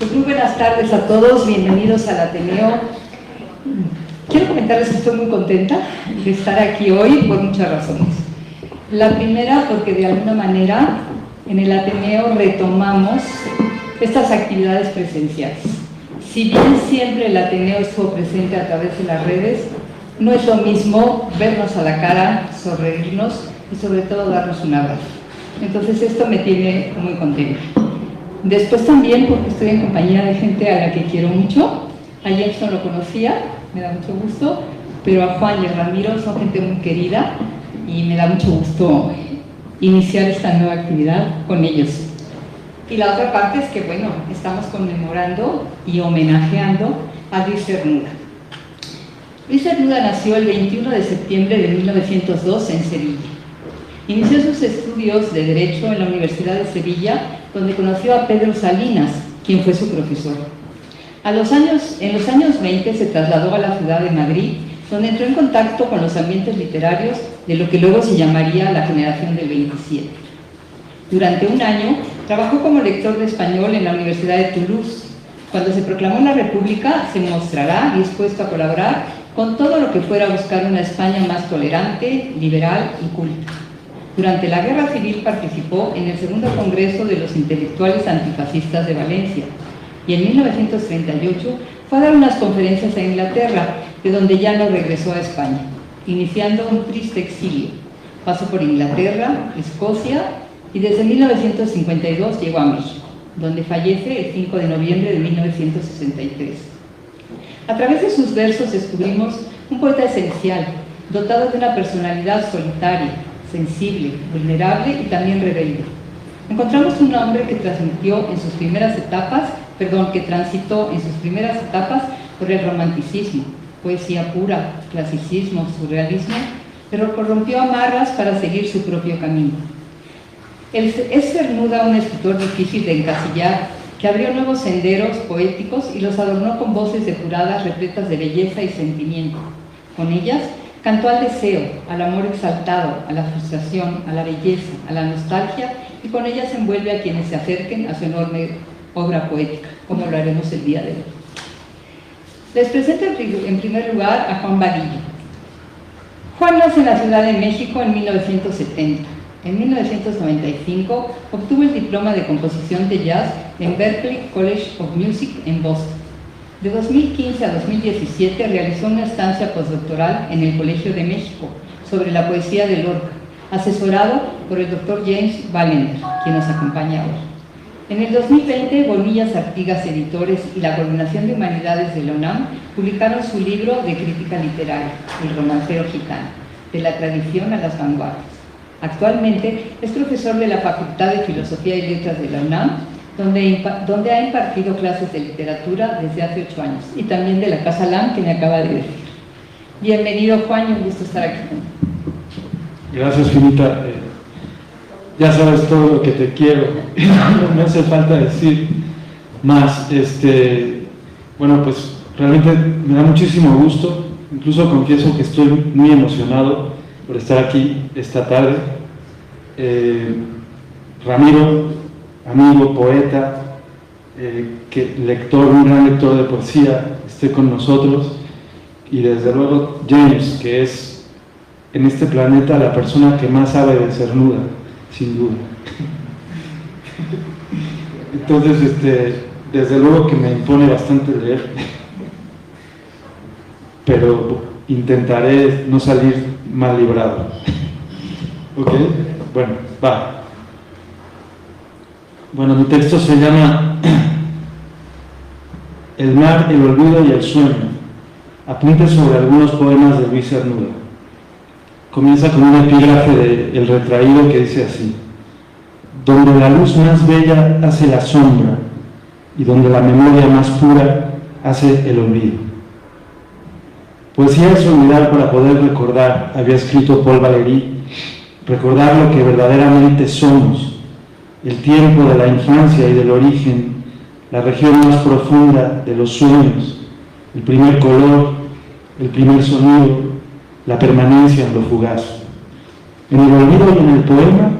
Pues muy buenas tardes a todos, bienvenidos al Ateneo. Quiero comentarles que estoy muy contenta de estar aquí hoy por muchas razones. La primera, porque de alguna manera en el Ateneo retomamos estas actividades presenciales. Si bien siempre el Ateneo estuvo presente a través de las redes, no es lo mismo vernos a la cara, sonreírnos y sobre todo darnos un abrazo. Entonces esto me tiene muy contenta. Después también porque estoy en compañía de gente a la que quiero mucho. A James no lo conocía, me da mucho gusto, pero a Juan y a Ramiro son gente muy querida y me da mucho gusto iniciar esta nueva actividad con ellos. Y la otra parte es que, bueno, estamos conmemorando y homenajeando a Luis Cernuda. Luis Cernuda nació el 21 de septiembre de 1902 en Sevilla. Inició sus estudios de Derecho en la Universidad de Sevilla, donde conoció a Pedro Salinas, quien fue su profesor. En los años 20 se trasladó a la ciudad de Madrid, donde entró en contacto con los ambientes literarios de lo que luego se llamaría la generación del 27. Durante un año trabajó como lector de español en la Universidad de Toulouse. Cuando se proclamó la República, se mostrará dispuesto a colaborar con todo lo que fuera a buscar una España más tolerante, liberal y culta. Durante la Guerra Civil participó en el segundo Congreso de los Intelectuales Antifascistas de Valencia y en 1938 fue a dar unas conferencias a Inglaterra, de donde ya no regresó a España, iniciando un triste exilio. Pasó por Inglaterra, Escocia y desde 1952 llegó a México, donde fallece el 5 de noviembre de 1963. A través de sus versos descubrimos un poeta esencial, dotado de una personalidad solitaria, sensible, vulnerable y también rebelde. Encontramos un hombre que transitó en sus primeras etapas por el romanticismo, poesía pura, clasicismo, surrealismo, pero corrompió amarras para seguir su propio camino. Es Cernuda un escritor difícil de encasillar, que abrió nuevos senderos poéticos y los adornó con voces depuradas repletas de belleza y sentimiento. Con ellas cantó al deseo, al amor exaltado, a la frustración, a la belleza, a la nostalgia, y con ellas envuelve a quienes se acerquen a su enorme obra poética, como lo haremos el día de hoy. Les presento en primer lugar a Juan Vadillo. Juan nace en la Ciudad de México en 1970. En 1995 obtuvo el diploma de composición de jazz en Berklee College of Music en Boston. De 2015 a 2017 realizó una estancia postdoctoral en el Colegio de México sobre la poesía de Lorca, asesorado por el Dr. James Ballender, quien nos acompaña hoy. En el 2020, Bonillas Artigas Editores y la Coordinación de Humanidades de la UNAM publicaron su libro de crítica literaria, El romancero gitano, de la tradición a las vanguardias. Actualmente es profesor de la Facultad de Filosofía y Letras de la UNAM, donde ha impartido clases de literatura desde hace 8 años, y también de la Casa LAM, que me acaba de decir. Bienvenido, Juan, y un gusto estar aquí contigo. Gracias, Finita. Ya sabes todo lo que te quiero, no me hace falta decir más. Bueno, pues realmente me da muchísimo gusto, incluso confieso que estoy muy emocionado por estar aquí esta tarde. Ramiro, amigo, poeta, un gran lector de poesía, esté con nosotros, y desde luego James, que es en este planeta la persona que más sabe de Cernuda, sin duda. Entonces, desde luego que me impone bastante leer, pero intentaré no salir mal librado. ¿Ok? Bueno, va. Bueno, mi texto se llama El mar, el olvido y el sueño. Apuntes sobre algunos poemas de Luis Cernuda. Comienza con un epígrafe de El Retraído que dice así: donde la luz más bella hace la sombra y donde la memoria más pura hace el olvido. Poesía es olvidar para poder recordar, había escrito Paul Valéry, recordar lo que verdaderamente somos, el tiempo de la infancia y del origen, la región más profunda de los sueños, el primer color, el primer sonido, la permanencia en lo fugaz. En el olvido y en el poema,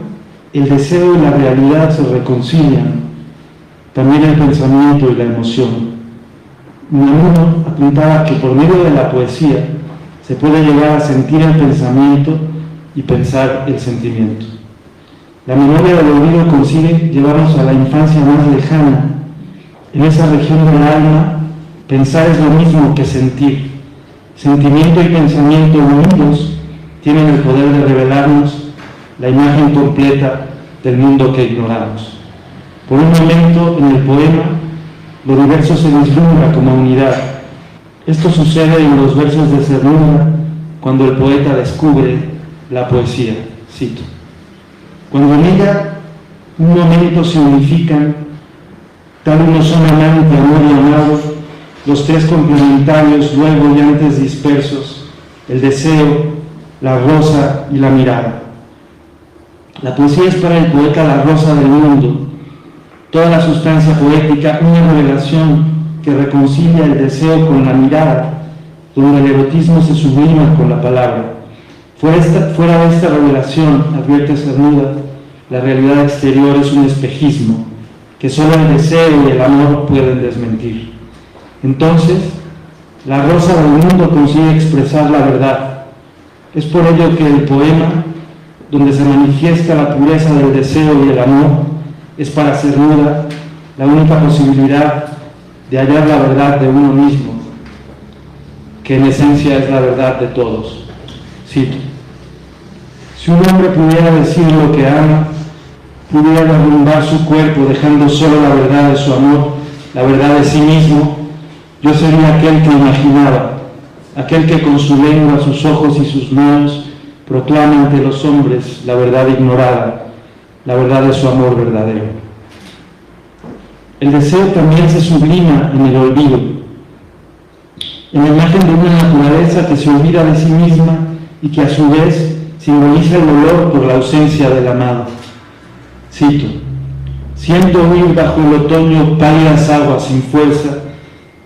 el deseo y la realidad se reconcilian, también el pensamiento y la emoción. Unamuno apuntaba que por medio de la poesía se puede llegar a sentir el pensamiento y pensar el sentimiento. La memoria del olvido consigue llevarnos a la infancia más lejana. En esa región del alma, pensar es lo mismo que sentir. Sentimiento y pensamiento unidos tienen el poder de revelarnos la imagen completa del mundo que ignoramos. Por un momento, en el poema, lo diverso se vislumbra como unidad. Esto sucede en los versos de Cernuda, cuando el poeta descubre la poesía. Cito: cuando en ella un momento se unifican, tal uno son amante, amor y amado, los tres complementarios, luego y antes dispersos, el deseo, la rosa y la mirada. La poesía es para el poeta la rosa del mundo, toda la sustancia poética, una revelación que reconcilia el deseo con la mirada, donde el erotismo se sublima con la palabra. Fuera de esta revelación, advierte Cernuda, la realidad exterior es un espejismo que solo el deseo y el amor pueden desmentir. Entonces, la rosa del mundo consigue expresar la verdad. Es por ello que el poema, donde se manifiesta la pureza del deseo y el amor, es para Cernuda la única posibilidad de hallar la verdad de uno mismo, que en esencia es la verdad de todos. Cito: si un hombre pudiera decir lo que ama, pudiera derrumbar su cuerpo dejando solo la verdad de su amor, la verdad de sí mismo, yo sería aquel que imaginaba, aquel que con su lengua, sus ojos y sus manos proclama ante los hombres la verdad ignorada, la verdad de su amor verdadero. El deseo también se sublima en el olvido, en la imagen de una naturaleza que se olvida de sí misma y que a su vez simboliza el dolor por la ausencia del amado. Cito: siento huir bajo el otoño pálidas aguas sin fuerza,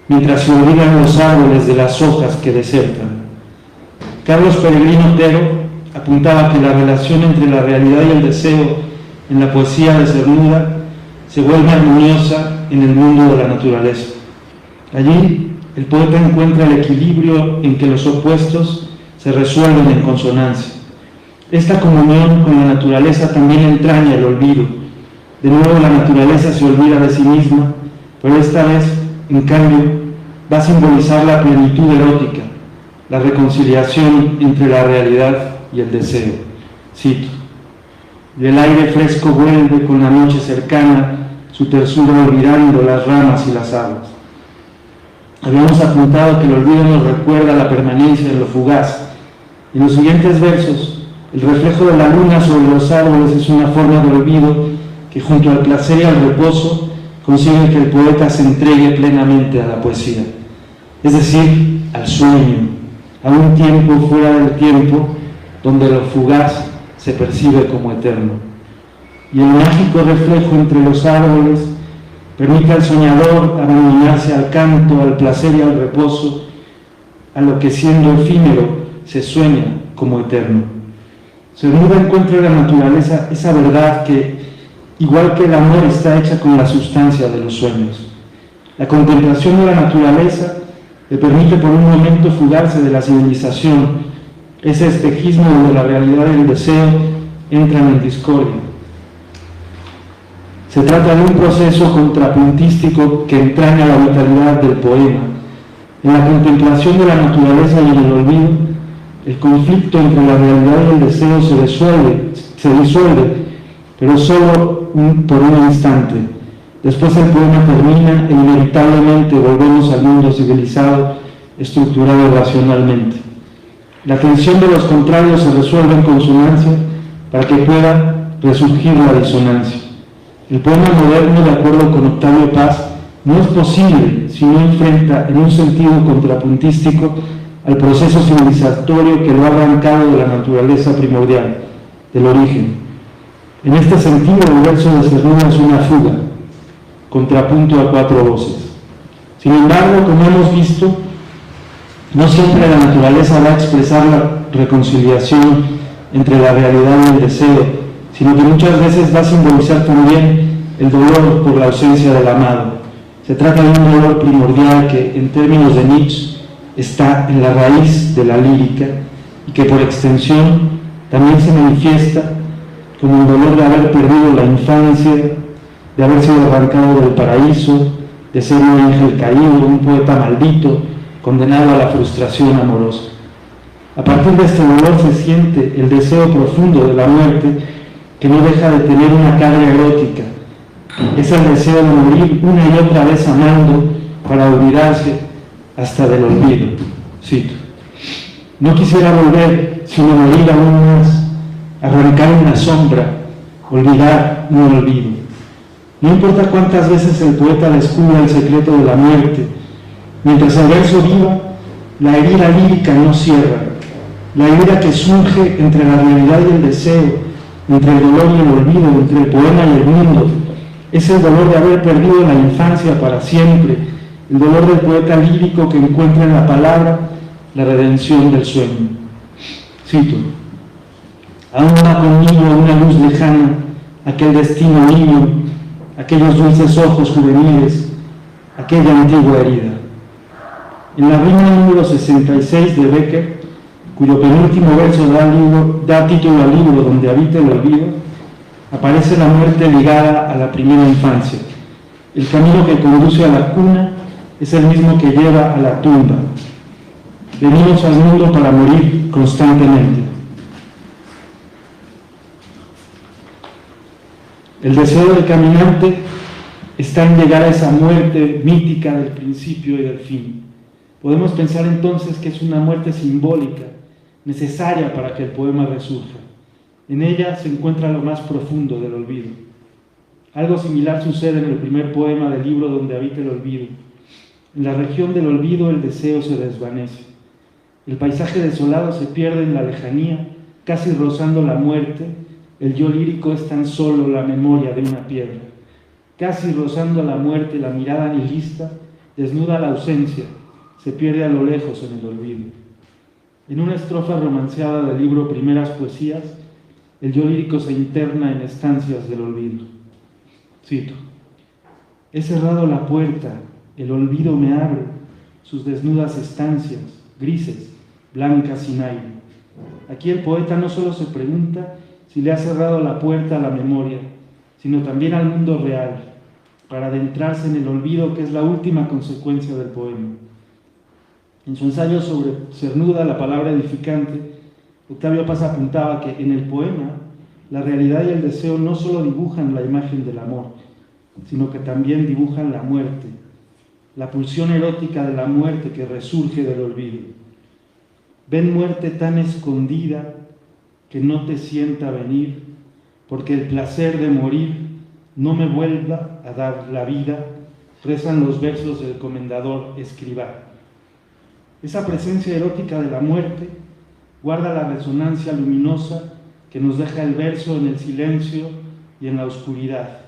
mientras se olvidan los árboles de las hojas que desertan. Carlos Peregrino Otero apuntaba que la relación entre la realidad y el deseo en la poesía de Cernuda se vuelve armoniosa en el mundo de la naturaleza. Allí, el poeta encuentra el equilibrio en que los opuestos se resuelven en consonancia. Esta comunión con la naturaleza también entraña el olvido. De nuevo la naturaleza se olvida de sí misma, pero esta vez, en cambio, va a simbolizar la plenitud erótica, la reconciliación entre la realidad y el deseo. Cito: y el aire fresco vuelve con la noche cercana, su tersura olvidando las ramas y las aguas. Habíamos apuntado que el olvido nos recuerda la permanencia de lo fugaz. En los siguientes versos, el reflejo de la luna sobre los árboles es una forma de olvido que, junto al placer y al reposo, consigue que el poeta se entregue plenamente a la poesía, es decir, al sueño, a un tiempo fuera del tiempo, donde lo fugaz se percibe como eterno. Y el mágico reflejo entre los árboles permite al soñador abandonarse al canto, al placer y al reposo, a lo que siendo efímero se sueña como eterno. Cernuda encuentra en la naturaleza esa verdad que, igual que el amor, está hecha con la sustancia de los sueños. La contemplación de la naturaleza le permite por un momento fugarse de la civilización, ese espejismo donde la realidad y el deseo entran en discordia. Se trata de un proceso contrapuntístico que entraña la vitalidad del poema. En la contemplación de la naturaleza y en el olvido, el conflicto entre la realidad y el deseo se disuelve, pero solo por un instante. Después el poema termina e inevitablemente volvemos al mundo civilizado, estructurado racionalmente. La tensión de los contrarios se resuelve en consonancia para que pueda resurgir la disonancia. El poema moderno, de acuerdo con Octavio Paz, no es posible si no enfrenta en un sentido contrapuntístico al proceso civilizatorio que lo ha arrancado de la naturaleza primordial, del origen. En este sentido, el verso de Cernuda es una fuga, contrapunto a cuatro voces. Sin embargo, como hemos visto, no siempre la naturaleza va a expresar la reconciliación entre la realidad y el deseo, sino que muchas veces va a simbolizar también el dolor por la ausencia del amado. Se trata de un dolor primordial que, en términos de Nietzsche, está en la raíz de la lírica y que por extensión también se manifiesta como el dolor de haber perdido la infancia, de haber sido arrancado del paraíso, de ser un ángel caído, un poeta maldito, condenado a la frustración amorosa. A partir de este dolor se siente el deseo profundo de la muerte, que no deja de tener una carga erótica. Es el deseo de morir una y otra vez amando para olvidarse hasta del olvido. Cito: no quisiera volver, sino morir aún más, arrancar una sombra, olvidar un olvido. No importa cuántas veces el poeta descubra el secreto de la muerte, mientras el verso viva, la herida lírica no cierra, la herida que surge entre la realidad y el deseo, entre el dolor y el olvido, entre el poema y el mundo. Es el dolor de haber perdido la infancia para siempre, el dolor del poeta lírico que encuentra en la palabra la redención del sueño. Cito: aún va conmigo una luz lejana, aquel destino niño, aquellos dulces ojos juveniles, aquella antigua herida. En la rima número 66 de Becker, cuyo penúltimo verso da título al libro Donde habita el olvido, aparece la muerte ligada a la primera infancia. El camino que conduce a la cuna es el mismo que lleva a la tumba. Venimos al mundo para morir constantemente. El deseo del caminante está en llegar a esa muerte mítica del principio y del fin. Podemos pensar entonces que es una muerte simbólica, necesaria para que el poema resurja. En ella se encuentra lo más profundo del olvido. Algo similar sucede en el primer poema del libro Donde habita el olvido. En la región del olvido el deseo se desvanece. El paisaje desolado se pierde en la lejanía, casi rozando la muerte. El yo lírico es tan solo la memoria de una piedra. Casi rozando la muerte, la mirada nihilista desnuda la ausencia, se pierde a lo lejos en el olvido. En una estrofa romanceada del libro Primeras Poesías, el yo lírico se interna en estancias del olvido. Cito: he cerrado la puerta, el olvido me abre sus desnudas estancias, grises, blancas sin aire. Aquí el poeta no solo se pregunta si le ha cerrado la puerta a la memoria, sino también al mundo real, para adentrarse en el olvido que es la última consecuencia del poema. En su ensayo sobre Cernuda, la palabra edificante, Octavio Paz apuntaba que en el poema la realidad y el deseo no solo dibujan la imagen del amor, sino que también dibujan la muerte, la pulsión erótica de la muerte que resurge del olvido. Ven muerte tan escondida que no te sienta venir, porque el placer de morir no me vuelva a dar la vida, rezan los versos del comendador Escrivá. Esa presencia erótica de la muerte guarda la resonancia luminosa que nos deja el verso en el silencio y en la oscuridad.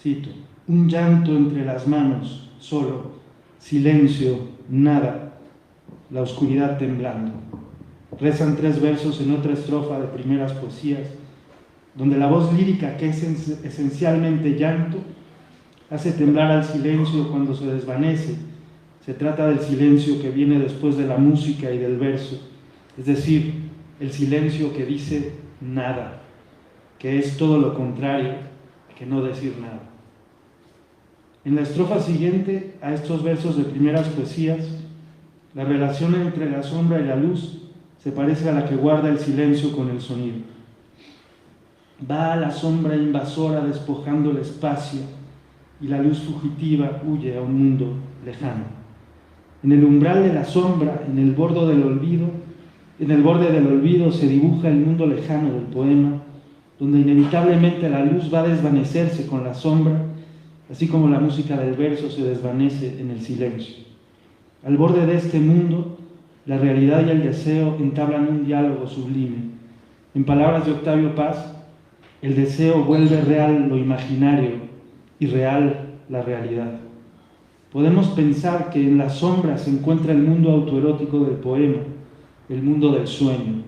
Cito: un llanto entre las manos, solo, silencio, nada, la oscuridad temblando. Rezan 3 versos en otra estrofa de Primeras Poesías, donde la voz lírica, que es esencialmente llanto, hace temblar al silencio cuando se desvanece. Se trata del silencio que viene después de la música y del verso, es decir, el silencio que dice nada, que es todo lo contrario que no decir nada. En la estrofa siguiente a estos versos de Primeras Poesías, la relación entre la sombra y la luz se parece a la que guarda el silencio con el sonido. Va la sombra invasora despojando el espacio y la luz fugitiva huye a un mundo lejano. En el umbral de la sombra, en el borde del olvido se dibuja el mundo lejano del poema, donde inevitablemente la luz va a desvanecerse con la sombra, así como la música del verso se desvanece en el silencio. Al borde de este mundo, la realidad y el deseo entablan un diálogo sublime. En palabras de Octavio Paz, el deseo vuelve real lo imaginario y real la realidad. Podemos pensar que en la sombra se encuentra el mundo autoerótico del poema, el mundo del sueño.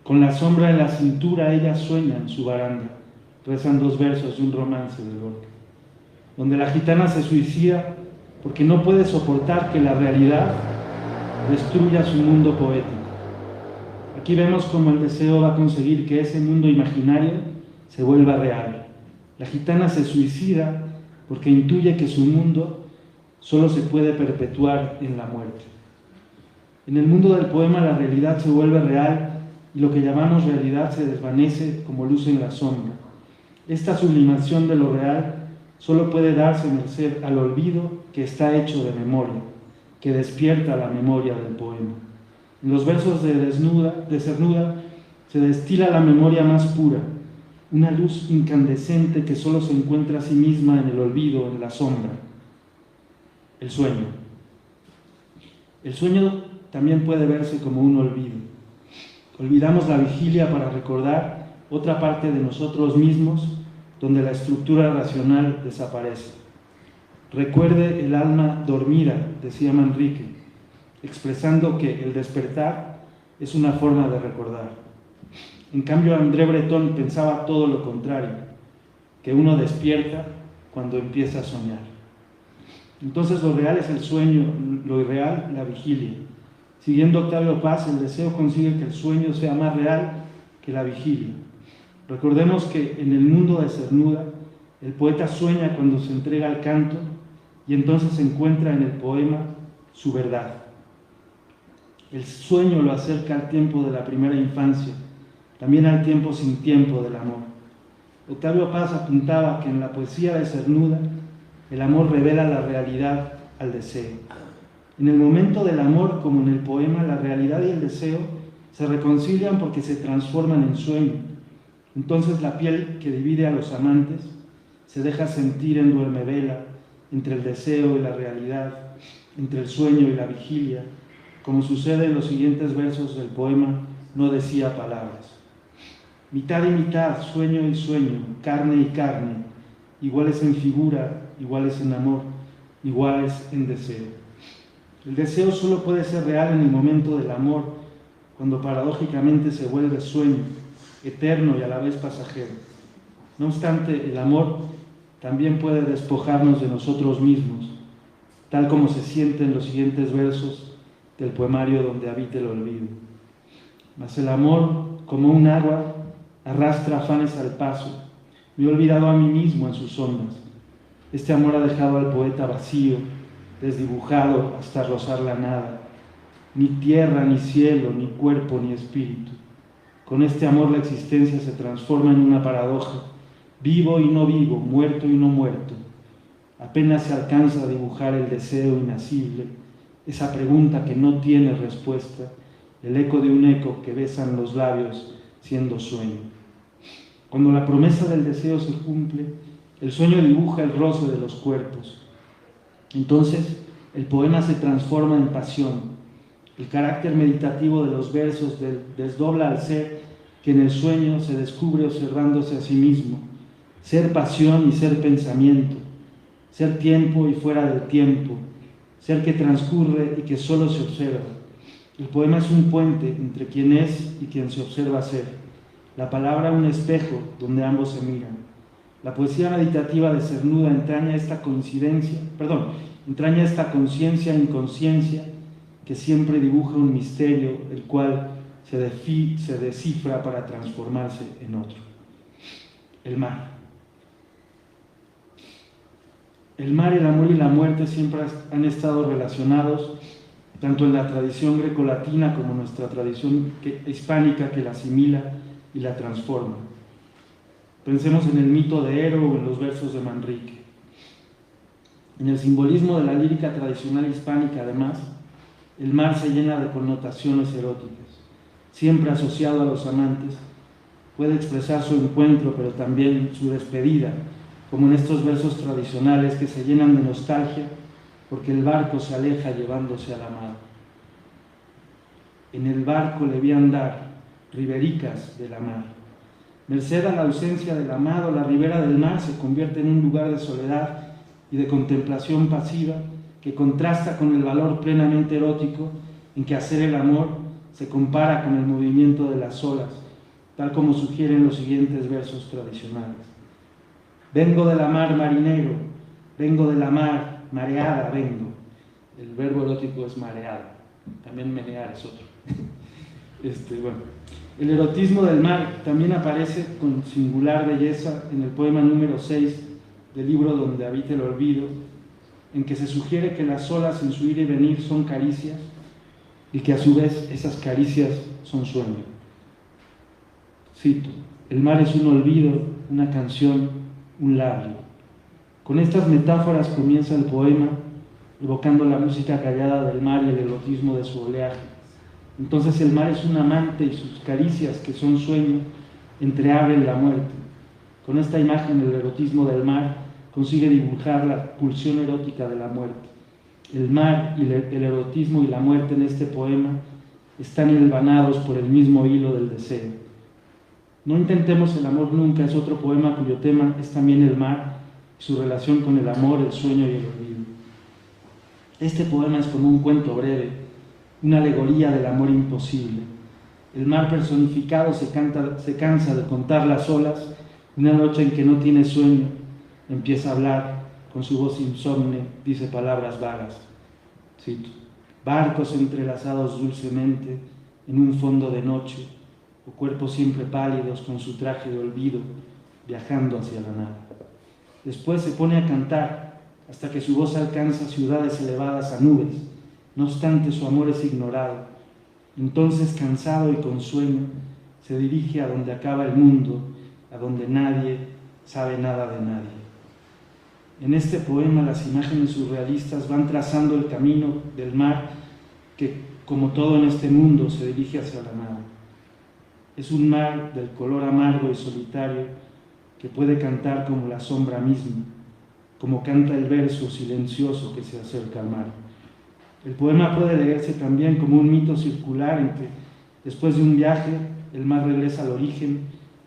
Con la sombra en la cintura ella sueña en su baranda. rezan dos versos de un romance de Lorca, donde la gitana se suicida porque no puede soportar que la realidad destruya su mundo poético. Aquí vemos cómo el deseo va a conseguir que ese mundo imaginario se vuelva real. La gitana se suicida porque intuye que su mundo solo se puede perpetuar en la muerte. En el mundo del poema la realidad se vuelve real y lo que llamamos realidad se desvanece como luz en la sombra. Esta sublimación de lo real solo puede darse merced al olvido que está hecho de memoria, que despierta la memoria del poema. En los versos de Cernuda se destila la memoria más pura, una luz incandescente que solo se encuentra a sí misma en el olvido, en la sombra. El sueño. El sueño también puede verse como un olvido. Olvidamos la vigilia para recordar otra parte de nosotros mismos donde la estructura racional desaparece. Recuerde el alma dormida, decía Manrique, expresando que el despertar es una forma de recordar. En cambio, André Breton pensaba todo lo contrario, que uno despierta cuando empieza a soñar. Entonces lo real es el sueño, lo irreal la vigilia. Siguiendo Octavio Paz, el deseo consigue que el sueño sea más real que la vigilia. Recordemos que en el mundo de Cernuda, el poeta sueña cuando se entrega al canto y entonces encuentra en el poema su verdad. El sueño lo acerca al tiempo de la primera infancia, también al tiempo sin tiempo del amor. Octavio Paz apuntaba que en la poesía de Cernuda el amor revela la realidad al deseo. En el momento del amor, como en el poema, la realidad y el deseo se reconcilian porque se transforman en sueño. Entonces la piel que divide a los amantes se deja sentir en duermevela entre el deseo y la realidad, entre el sueño y la vigilia, como sucede en los siguientes versos del poema No decía palabras. Mitad y mitad, sueño y sueño, carne y carne, iguales en figura, iguales en amor, iguales en deseo. El deseo solo puede ser real en el momento del amor, cuando paradójicamente se vuelve sueño, eterno y a la vez pasajero. No obstante, el amor también puede despojarnos de nosotros mismos, tal como se siente en los siguientes versos del poemario donde habita el olvido. Mas el amor, como un agua, arrastra afanes al paso. Me he olvidado a mí mismo en sus ondas. Este amor ha dejado al poeta vacío, desdibujado hasta rozar la nada. Ni tierra, ni cielo, ni cuerpo, ni espíritu. Con este amor la existencia se transforma en una paradoja. Vivo y no vivo, muerto y no muerto. Apenas se alcanza a dibujar el deseo inacible, esa pregunta que no tiene respuesta, el eco de un eco que besan los labios siendo sueño. Cuando la promesa del deseo se cumple, el sueño dibuja el roce de los cuerpos. Entonces, el poema se transforma en pasión. El carácter meditativo de los versos desdobla al ser que en el sueño se descubre observándose a sí mismo. Ser pasión y ser pensamiento. Ser tiempo y fuera del tiempo. Ser que transcurre y que solo se observa. El poema es un puente entre quien es y quien se observa ser. La palabra un espejo donde ambos se miran. La poesía meditativa de Cernuda entraña esta conciencia inconsciencia que siempre dibuja un misterio, el cual se descifra para transformarse en otro. El mar. El mar, el amor y la muerte siempre han estado relacionados, tanto en la tradición grecolatina como en nuestra tradición hispánica que la asimila y la transforma. Pensemos en el mito de Ero o en los versos de Manrique. En el simbolismo de la lírica tradicional hispánica, además, el mar se llena de connotaciones eróticas. Siempre asociado a los amantes, puede expresar su encuentro, pero también su despedida, como en estos versos tradicionales que se llenan de nostalgia porque el barco se aleja llevándose al amado. En el barco le vi andar, ribericas de la mar. Merced a la ausencia del amado, la ribera del mar se convierte en un lugar de soledad y de contemplación pasiva que contrasta con el valor plenamente erótico en que hacer el amor se compara con el movimiento de las olas, tal como sugieren los siguientes versos tradicionales. Vengo de la mar, marinero, vengo de la mar, mareada vengo. El verbo erótico es mareada, también menear es otro. Bueno. El erotismo del mar también aparece con singular belleza en el poema número 6 del libro Donde habita el olvido, en que se sugiere que las olas en su ir y venir son caricias y que a su vez esas caricias son sueño. Cito: el mar es un olvido, una canción, un labio. Con estas metáforas comienza el poema, evocando la música callada del mar y el erotismo de su oleaje. Entonces el mar es un amante y sus caricias, que son sueño, entreabren la muerte. Con esta imagen el erotismo del mar consigue dibujar la pulsión erótica de la muerte. El mar y el erotismo y la muerte en este poema están hilvanados por el mismo hilo del deseo. No intentemos el amor nunca es otro poema cuyo tema es también el mar y su relación con el amor, el sueño y el olvido. Este poema es como un cuento breve, una alegoría del amor imposible. El mar personificado se cansa de contar las olas. Una noche en que no tiene sueño, empieza a hablar, con su voz insomne, dice palabras vagas. Cito: barcos entrelazados dulcemente en un fondo de noche, o cuerpos siempre pálidos con su traje de olvido, viajando hacia la nada. Después se pone a cantar, hasta que su voz alcanza ciudades elevadas a nubes. No obstante, su amor es ignorado. Entonces, cansado y con sueño, se dirige a donde acaba el mundo, a donde nadie sabe nada de nadie. En este poema, las imágenes surrealistas van trazando el camino del mar que, como todo en este mundo, se dirige hacia la nada. Es un mar del color amargo y solitario que puede cantar como la sombra misma, como canta el verso silencioso que se acerca al mar. El poema puede leerse también como un mito circular en que, después de un viaje, el mar regresa al origen,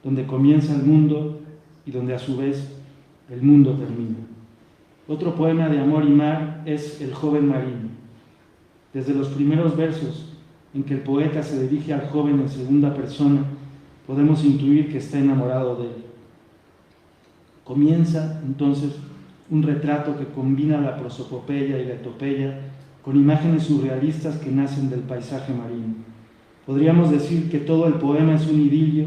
donde comienza el mundo y donde a su vez el mundo termina. Otro poema de amor y mar es El joven marino. Desde los primeros versos, en que el poeta se dirige al joven en segunda persona, podemos intuir que está enamorado de él. Comienza entonces un retrato que combina la prosopopeya y la etopeya con imágenes surrealistas que nacen del paisaje marino. Podríamos decir que todo el poema es un idilio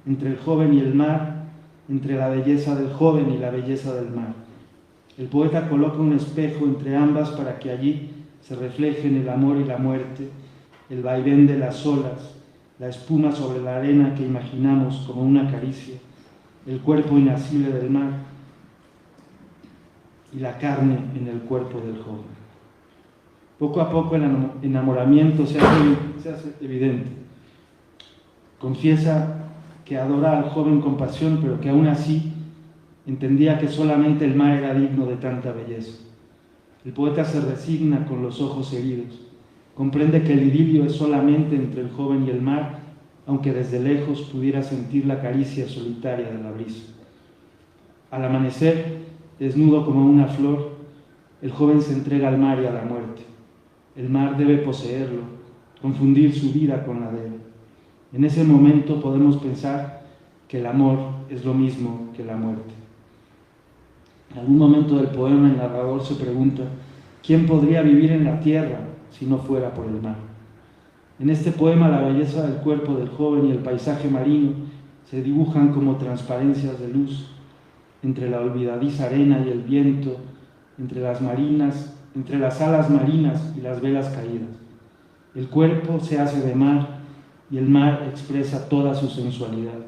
entre el joven y el mar, entre la belleza del joven y la belleza del mar. El poeta coloca un espejo entre ambas para que allí se reflejen el amor y la muerte, el vaivén de las olas, la espuma sobre la arena que imaginamos como una caricia, el cuerpo inasible del mar y la carne en el cuerpo del joven. Poco a poco el enamoramiento se hace evidente. Confiesa que adora al joven con pasión, pero que aún así entendía que solamente el mar era digno de tanta belleza. El poeta se resigna con los ojos heridos. Comprende que el idilio es solamente entre el joven y el mar, aunque desde lejos pudiera sentir la caricia solitaria de la brisa. Al amanecer, desnudo como una flor, el joven se entrega al mar y a la muerte. El mar debe poseerlo, confundir su vida con la de él. En ese momento podemos pensar que el amor es lo mismo que la muerte. En algún momento del poema el narrador se pregunta: ¿quién podría vivir en la tierra si no fuera por el mar? En este poema la belleza del cuerpo del joven y el paisaje marino se dibujan como transparencias de luz entre la olvidadiza arena y el viento, entre las alas marinas y las velas caídas. El cuerpo se hace de mar y el mar expresa toda su sensualidad.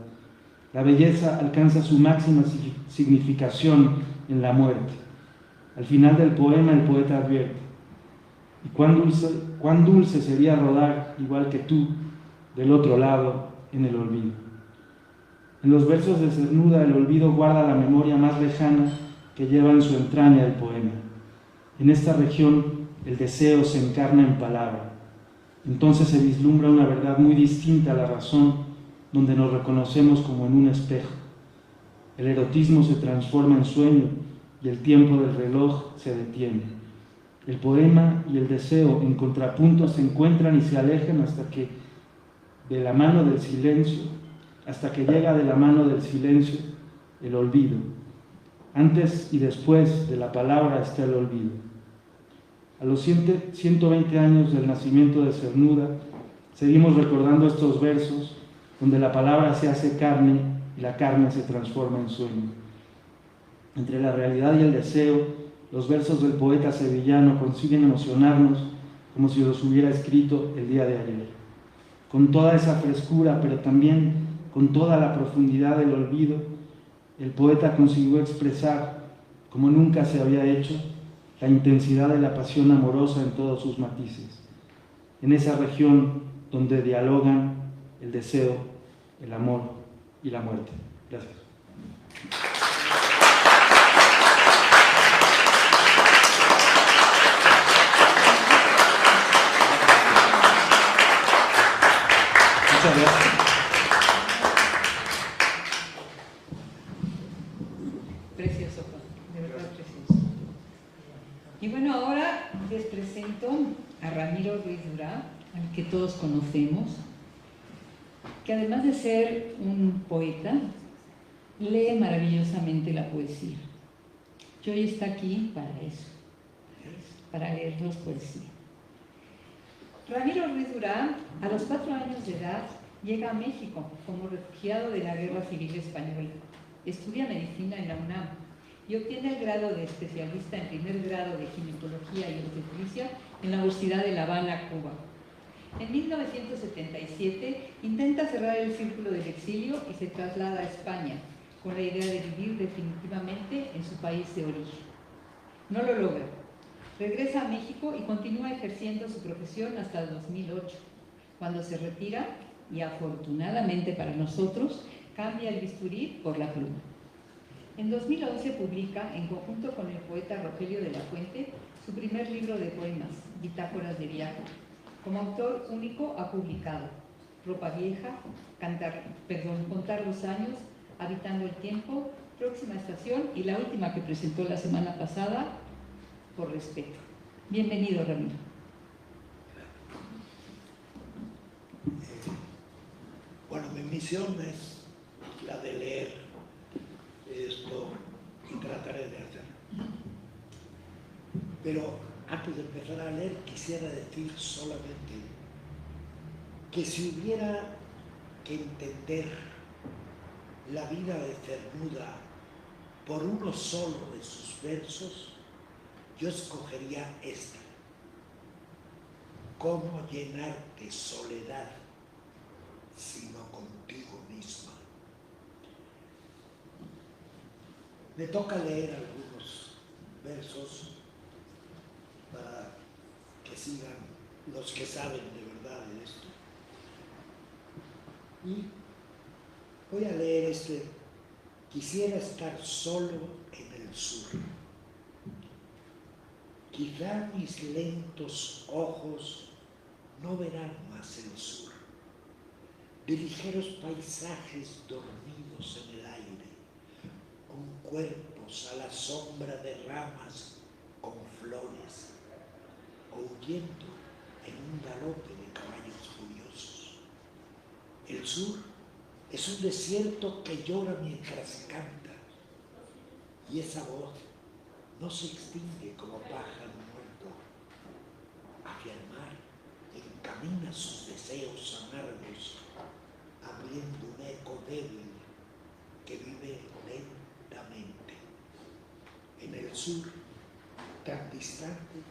La belleza alcanza su máxima significación en la muerte. Al final del poema el poeta advierte: y cuán dulce sería rodar, igual que tú, del otro lado, en el olvido. En los versos de Cernuda, el olvido guarda la memoria más lejana que lleva en su entraña el poema. En esta región, el deseo se encarna en palabra. Entonces se vislumbra una verdad muy distinta a la razón, donde nos reconocemos como en un espejo. El erotismo se transforma en sueño y el tiempo del reloj se detiene. El poema y el deseo en contrapunto se encuentran y se alejan hasta que, de la mano del silencio, hasta que llega de la mano del silencio el olvido. Antes y después de la palabra está el olvido. A los 120 años del nacimiento de Cernuda, seguimos recordando estos versos donde la palabra se hace carne y la carne se transforma en sueño. Entre la realidad y el deseo, los versos del poeta sevillano consiguen emocionarnos como si los hubiera escrito el día de ayer. Con toda esa frescura, pero también con toda la profundidad del olvido, el poeta consiguió expresar, como nunca se había hecho, la intensidad de la pasión amorosa en todos sus matices. En esa región donde dialogan el deseo, el amor y la muerte. Gracias. Muchas gracias. Precioso, Juan, de verdad precioso. Y bueno, ahora les presento a Ramiro Ruiz Durá, al que todos conocemos, que además de ser un poeta, lee maravillosamente la poesía. Y hoy está aquí para eso, para leernos poesía. Ramiro Ruiz Durá, a los 4 años de edad, llega a México como refugiado de la Guerra Civil Española. Estudia medicina en la UNAM y obtiene el grado de especialista en primer grado de ginecología y obstetricia en la Universidad de La Habana, Cuba. En 1977 intenta cerrar el círculo del exilio y se traslada a España con la idea de vivir definitivamente en su país de origen. No lo logra. Regresa a México y continúa ejerciendo su profesión hasta el 2008, cuando se retira y, afortunadamente para nosotros, cambia el bisturí por la pluma. En 2011 publica, en conjunto con el poeta Rogelio de la Fuente, su primer libro de poemas, Bitácoras de Viaje. Como autor único ha publicado Ropa Vieja, Contar los años, Habitando el tiempo, Próxima estación y la última que presentó la semana pasada, Por respeto. Bienvenido, Ramiro. Bueno, mi misión es la de leer esto y trataré de hacerlo. Pero antes de empezar a leer, quisiera decir solamente que si hubiera que entender la vida de Cernuda por uno solo de sus versos, yo escogería este. ¿Cómo llenarte soledad sino contigo misma? Me toca leer algunos versos para que sigan los que saben de verdad de esto. Y voy a leer este. Quisiera estar solo en el sur. Quizá mis lentos ojos no verán más el sur, de ligeros paisajes dormidos en el aire, con cuerpos a la sombra de ramas con flores, o huyendo en un galope de caballos furiosos. El sur es un desierto que llora mientras canta, y esa voz no se extingue como pájaro muerto. Hacia el mar encamina sus deseos amargos, abriendo un eco débil que vive lentamente. En el sur, tan distante,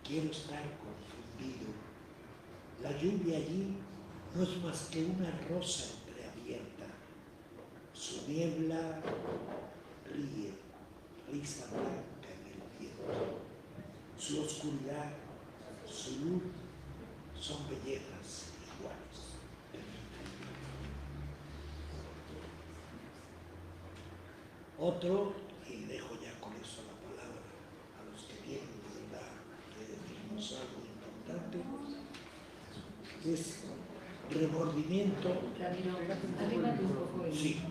quiero estar confundido. La lluvia allí no es más que una rosa entreabierta. Su niebla ríe, risa blanca en el viento. Su oscuridad, su luz, son bellezas iguales. Otro, y dejo ya con eso la palabra a los que vienen de verdad que decirnos algo importante, es remordimiento. Sí.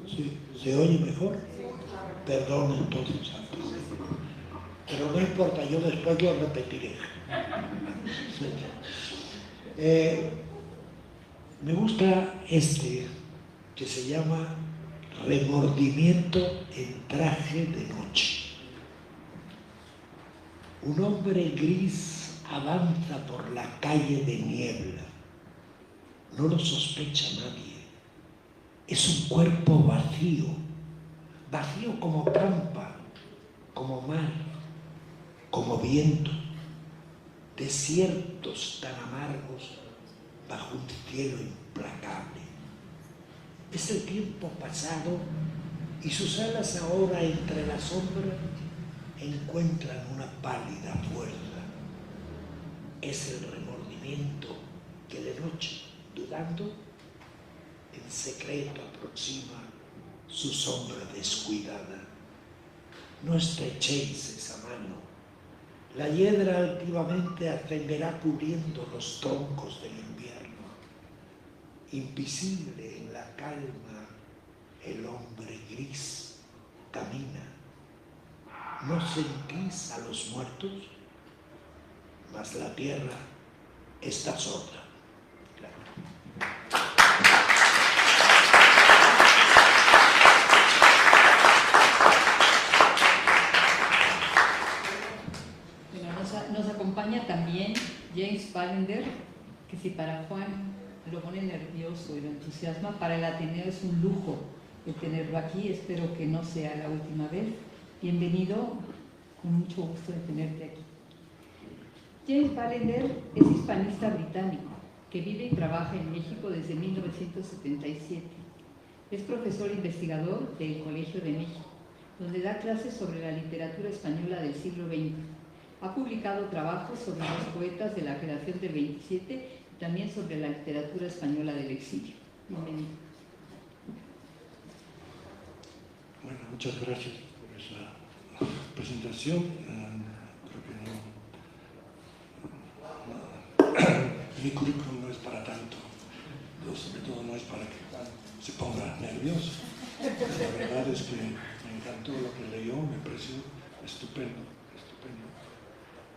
Sí. ¿Se oye mejor? Perdón entonces antes. Pero no importa, yo después lo repetiré. Me gusta este, que se llama Remordimiento en traje de noche. Un hombre gris avanza por la calle de niebla. No lo sospecha nadie. Es un cuerpo vacío, vacío como pampa, como mar, como viento, desiertos tan amargos bajo un cielo implacable. Es el tiempo pasado y sus alas ahora entre la sombra encuentran una pálida fuerza. Es el remordimiento que de noche, dudando, en secreto aproxima su sombra descuidada. No estrechéis esa mano. La hiedra altivamente ascenderá cubriendo los troncos del invierno. Invisible en la calma, el hombre gris camina. ¿No sentís a los muertos? Mas la tierra está sorda. Nos acompaña también James Ballender, que si para Juan lo pone nervioso y lo entusiasma, para el Ateneo es un lujo el tenerlo aquí. Espero que no sea la última vez. Bienvenido, con mucho gusto de tenerte aquí. James Ballender es hispanista británico que vive y trabaja en México desde 1977. Es profesor investigador del Colegio de México, donde da clases sobre la literatura española del siglo XX. Ha publicado trabajos sobre los poetas de la generación del 27 y también sobre la literatura española del exilio. Bienvenido. Bueno, muchas gracias por esa presentación. Creo que mi currículum no es para tanto, sobre todo no es para que se ponga nervioso. La verdad es que me encantó lo que leyó, me pareció estupendo.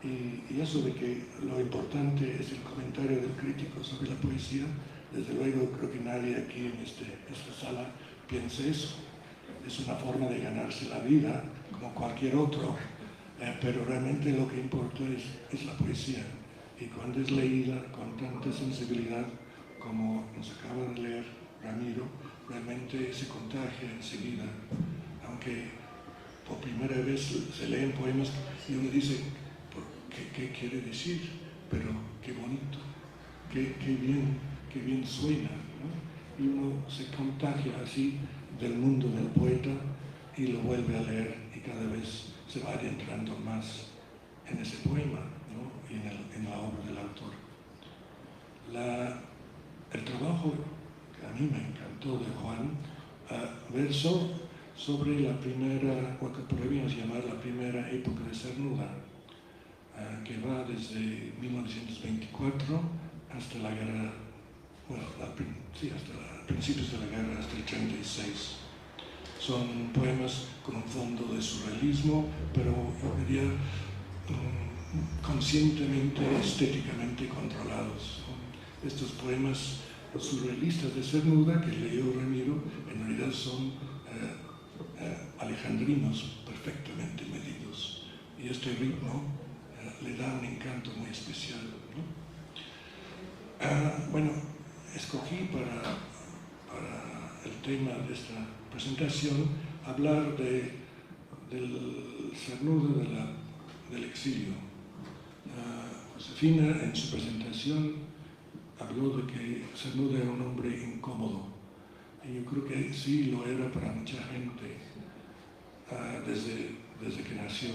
Y eso de que lo importante es el comentario del crítico sobre la poesía, desde luego creo que nadie aquí en esta sala piensa eso. Es una forma de ganarse la vida como cualquier otro, pero realmente lo que importa es la poesía. Y cuando es leída con tanta sensibilidad como nos acaba de leer Ramiro, realmente se contagia enseguida. Aunque por primera vez se leen poemas y uno dice, ¿qué quiere decir? Pero qué bonito, qué bien suena, ¿no? Y uno se contagia así del mundo del poeta y lo vuelve a leer y cada vez se va adentrando más en ese poema, ¿no? Y en la obra del autor. El trabajo que a mí me encantó de Juan versó sobre la primera, o que podríamos llamar la primera época de Cernuda, que va desde 1924 hasta la guerra, bueno, hasta principios de la guerra, hasta el 36. Son poemas con un fondo de surrealismo, pero yo diría conscientemente, estéticamente controlados. Estos poemas surrealistas de Cernuda que leyó Ramiro, en realidad son alejandrinos perfectamente medidos. Y este ritmo le da un encanto muy especial, ¿no? Bueno, escogí para el tema de esta presentación hablar del Cernuda del exilio. Josefina en su presentación habló de que Cernuda era un hombre incómodo, y yo creo que sí lo era para mucha gente desde que nació.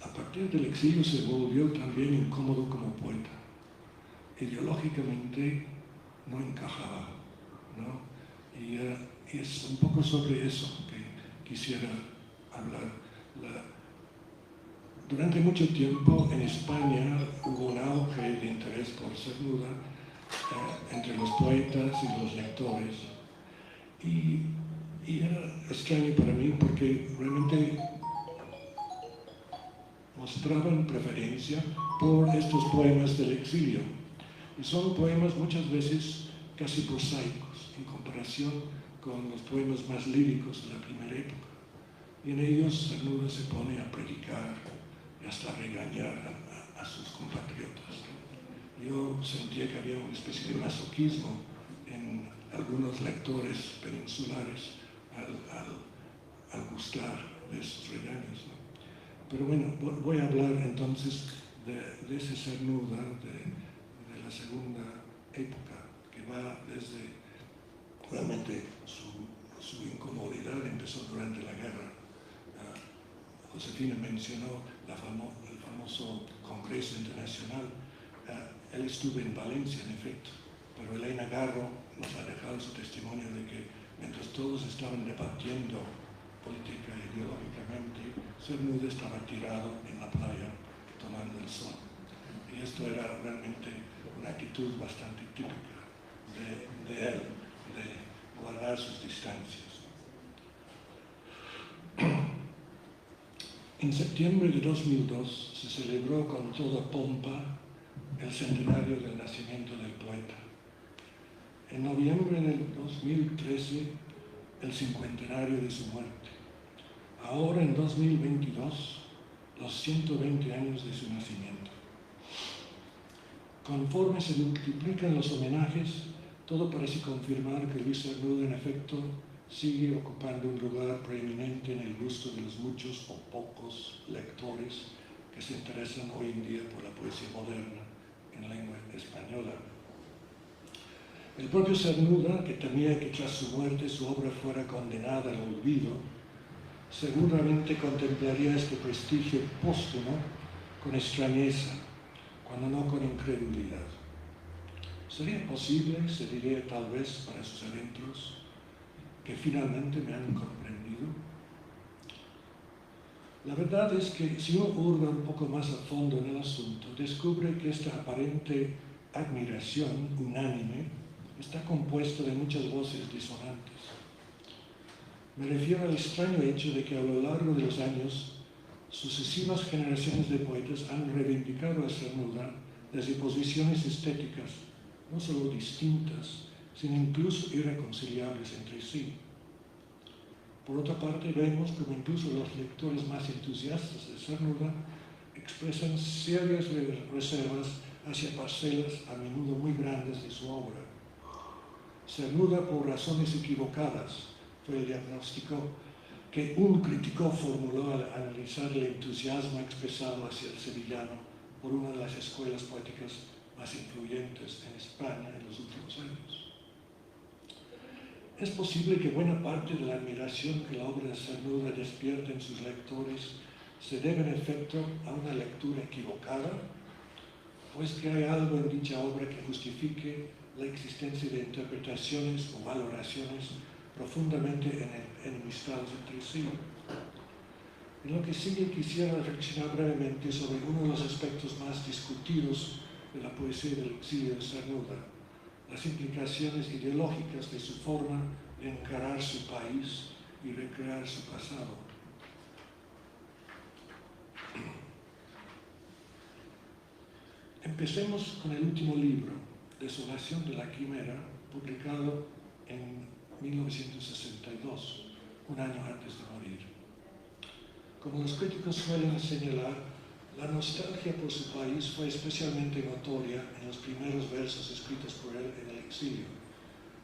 A partir del exilio se volvió también incómodo como poeta. Ideológicamente no encajaba, ¿no? Y es un poco sobre eso que quisiera hablar. Durante mucho tiempo en España hubo un auge de interés por Cernuda entre los poetas y los lectores. Y era extraño para mí porque realmente mostraban preferencia por estos poemas del exilio. Y son poemas muchas veces casi prosaicos en comparación con los poemas más líricos de la primera época. Y en ellos Cernuda se pone a predicar y hasta a regañar a sus compatriotas. Yo sentía que había una especie de masoquismo en algunos lectores peninsulares al gustar de esos regaños, ¿no? Pero bueno, voy a hablar entonces de ese Cernuda de la segunda época, que va desde, realmente su incomodidad empezó durante la guerra. Josefina mencionó el famoso Congreso Internacional. Él estuvo en Valencia, en efecto, pero Elena Garro nos ha dejado su testimonio de que mientras todos estaban debatiendo política e ideológicamente, Cernuda estaba tirado en la playa tomando el sol. Y esto era realmente una actitud bastante típica de él, de guardar sus distancias. En septiembre de 2002 se celebró con toda pompa el centenario del nacimiento del poeta. En noviembre del 2013, el cincuentenario de su muerte. Ahora, en 2022, los 120 años de su nacimiento. Conforme se multiplican los homenajes, todo parece confirmar que Luis Cernuda, en efecto, sigue ocupando un lugar preeminente en el gusto de los muchos o pocos lectores que se interesan hoy en día por la poesía moderna en lengua española. El propio Cernuda, que temía que tras su muerte su obra fuera condenada al olvido, seguramente contemplaría este prestigio póstumo con extrañeza, cuando no con incredulidad. ¿Sería posible, se diría tal vez para sus adentros, que finalmente me han comprendido? La verdad es que si uno hurga un poco más a fondo en el asunto, descubre que esta aparente admiración unánime está compuesta de muchas voces disonantes. Me refiero al extraño hecho de que a lo largo de los años, sucesivas generaciones de poetas han reivindicado a Cernuda desde posiciones estéticas no solo distintas, sino incluso irreconciliables entre sí. Por otra parte, vemos como incluso los lectores más entusiastas de Cernuda expresan serias reservas hacia parcelas a menudo muy grandes de su obra. Cernuda, por razones equivocadas, fue el diagnóstico que un crítico formuló al analizar el entusiasmo expresado hacia el sevillano por una de las escuelas poéticas más influyentes en España en los últimos años. Es posible que buena parte de la admiración que la obra de Cernuda despierta en sus lectores se debe en efecto a una lectura equivocada, pues que hay algo en dicha obra que justifique la existencia de interpretaciones o valoraciones profundamente enemistadas entre sí. En lo que sigue quisiera reflexionar brevemente sobre uno de los aspectos más discutidos de la poesía del exilio de Cernuda, las implicaciones ideológicas de su forma de encarar su país y recrear su pasado. Empecemos con el último libro, Desolación de la Quimera, publicado en 1962, un año antes de morir. Como los críticos suelen señalar, la nostalgia por su país fue especialmente notoria en los primeros versos escritos por él en el exilio,